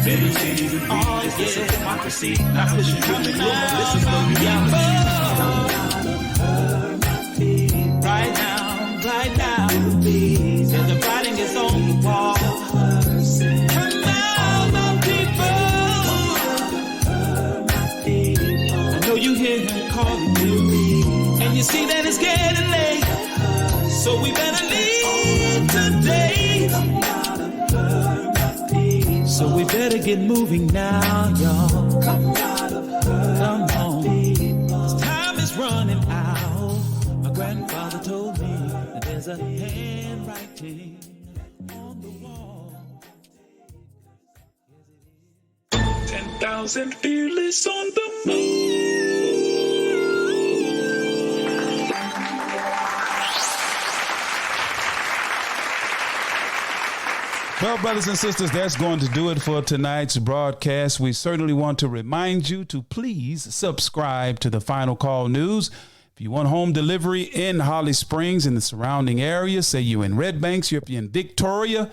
Speaker 3: Many can't even read. Is this a democracy? Not pushing coming now. This is the reality. Right now. And the writing is on the wall. Come on, my people. I know you hear him calling you. And you see that it's getting late. So we better leave today. So we better get moving now, y'all. Come on. 'Cause time is running out. My grandfather told me that there's a handwriting on the wall.
Speaker 2: 10,000 fearless on the move.
Speaker 3: Well, brothers and sisters, that's going to do it for tonight's broadcast. We certainly want to remind you to please subscribe to the Final Call News. If you want home delivery in Holly Springs and the surrounding area, say you're in Red Banks, if you're in Victoria,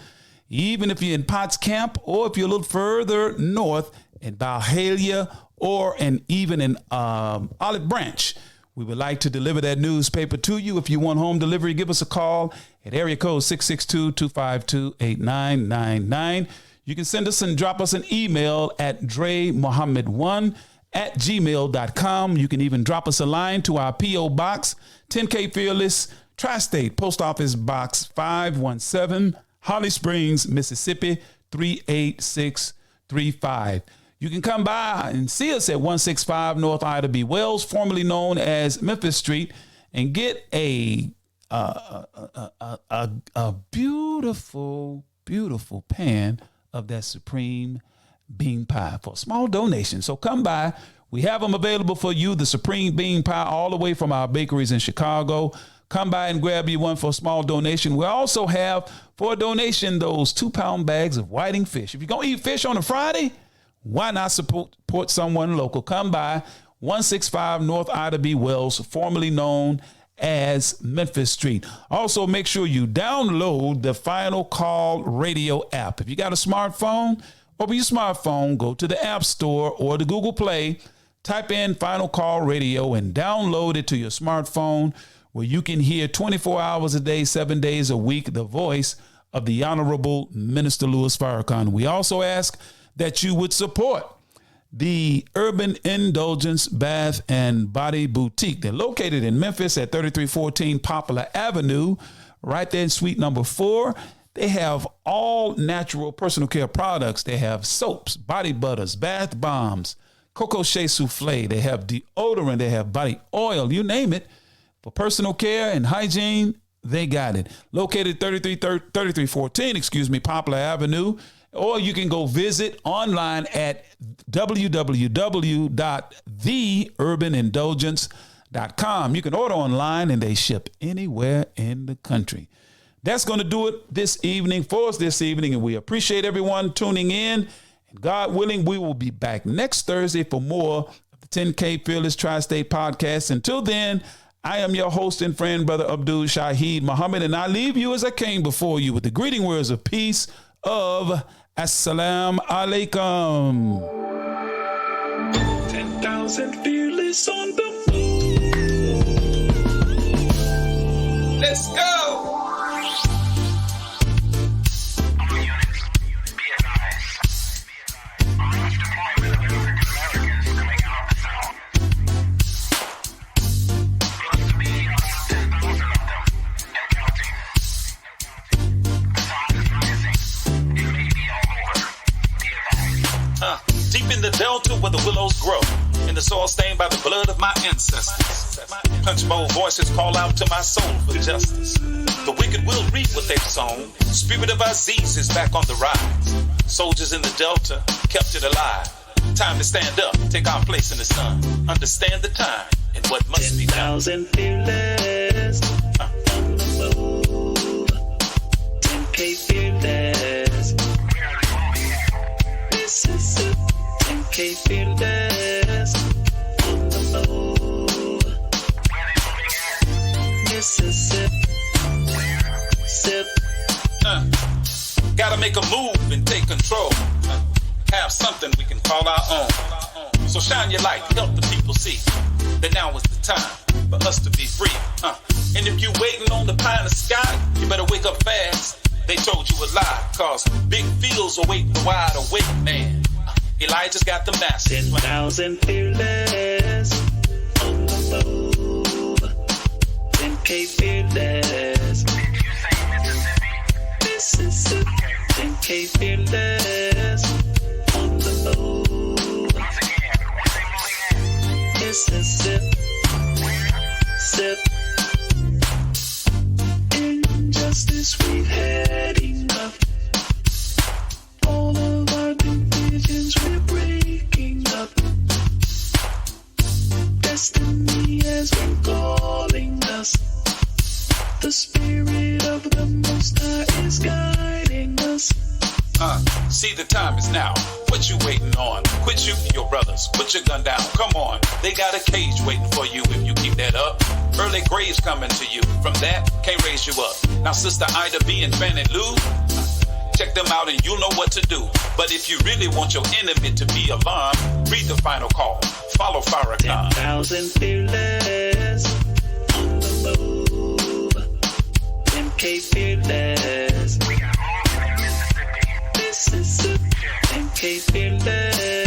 Speaker 3: even if you're in Potts Camp or if you're a little further north in Valhalla or even in Olive Branch. We would like to deliver that newspaper to you. If you want home delivery, give us a call at area code 662-252-8999. You can send us and drop us an email at dremohammed1@gmail.com. You can even drop us a line to our P.O. Box, 10K Fearless, Tri-State Post Office Box 517, Holly Springs, Mississippi, 38635. You can come by and see us at 165 North Ida B. Wells, formerly known as Memphis Street, and get a beautiful, beautiful pan of that supreme bean pie for a small donation. So come by. We have them available for you, the supreme bean pie, all the way from our bakeries in Chicago. Come by and grab you one for a small donation. We also have, for a donation, those 2-pound bags of whiting fish. If you're going to eat fish on a Friday, why not support someone local? Come by 165 North Ida B. Wells, formerly known as Memphis Street. Also, make sure you download the Final Call Radio app. If you got a smartphone, open your smartphone, go to the App Store or the Google Play, type in Final Call Radio and download it to your smartphone, where you can hear 24 hours a day, 7 days a week, the voice of the Honorable Minister Louis Farrakhan. We also ask that you would support the Urban Indulgence Bath and Body Boutique. They're located in Memphis at 3314 Poplar Avenue, right there in suite number 4. They have all natural personal care products. They have soaps, body butters, bath bombs, Coco Shea Souffle. They have deodorant. They have body oil, you name it. For personal care and hygiene, they got it. Located 3314, Poplar Avenue. Or you can go visit online at www.theurbanindulgence.com. You can order online and they ship anywhere in the country. That's going to do it this evening for us this evening. And we appreciate everyone tuning in. And God willing, we will be back next Thursday for more of the 10K Fearless Tri-State Podcast. Until then, I am your host and friend, Brother Abdul Shaheed Muhammad, and I leave you as I came before you with the greeting words of peace of Assalamu alaikum.
Speaker 2: 10,000 fearless on the move.
Speaker 1: Let's go. Deep in the delta where the willows grow, in the soil stained by the blood of my ancestors. Punch bowl voices call out to my soul for justice. The wicked will reap what they've sown. Spirit of Aziz is back on the rise. Soldiers in the delta kept it alive. Time to stand up, take our place in the sun. Understand the time and what must be done.
Speaker 2: 10,000 fearless on the move. 10K fearless. Mississippi. 10K fearless on the move. Mississippi. Sip.
Speaker 1: Gotta make a move and take control. Have something we can call our own. So shine your light, help the people see that now is the time for us to be free. And if you waiting on the pie in the sky, you better wake up fast. They told you a lie, cause big fields await the wide awake man. Elijah's got the masses.
Speaker 2: 10,000 fearless on the move. 10K fearless. Mississippi. 10K fearless on the move. Mississippi. Sip. Injustice, we've had enough. All of our divisions we're breaking up. Destiny has been calling us. The spirit of the Most High is guiding us.
Speaker 1: See, the time is now. What you waiting on? Quit shooting your brothers. Put your gun down. Come on. They got a cage waiting for you if you keep that up. Early graves coming to you. From that, can't raise you up. Now, Sister Ida B and Fannie Lou, Check them out and you'll know what to do. But if you really want your enemy to be alarmed, read the final call. Follow Farrakhan.
Speaker 2: 10,000 fearless on the move. MK fearless. Mississippi. MK fearless.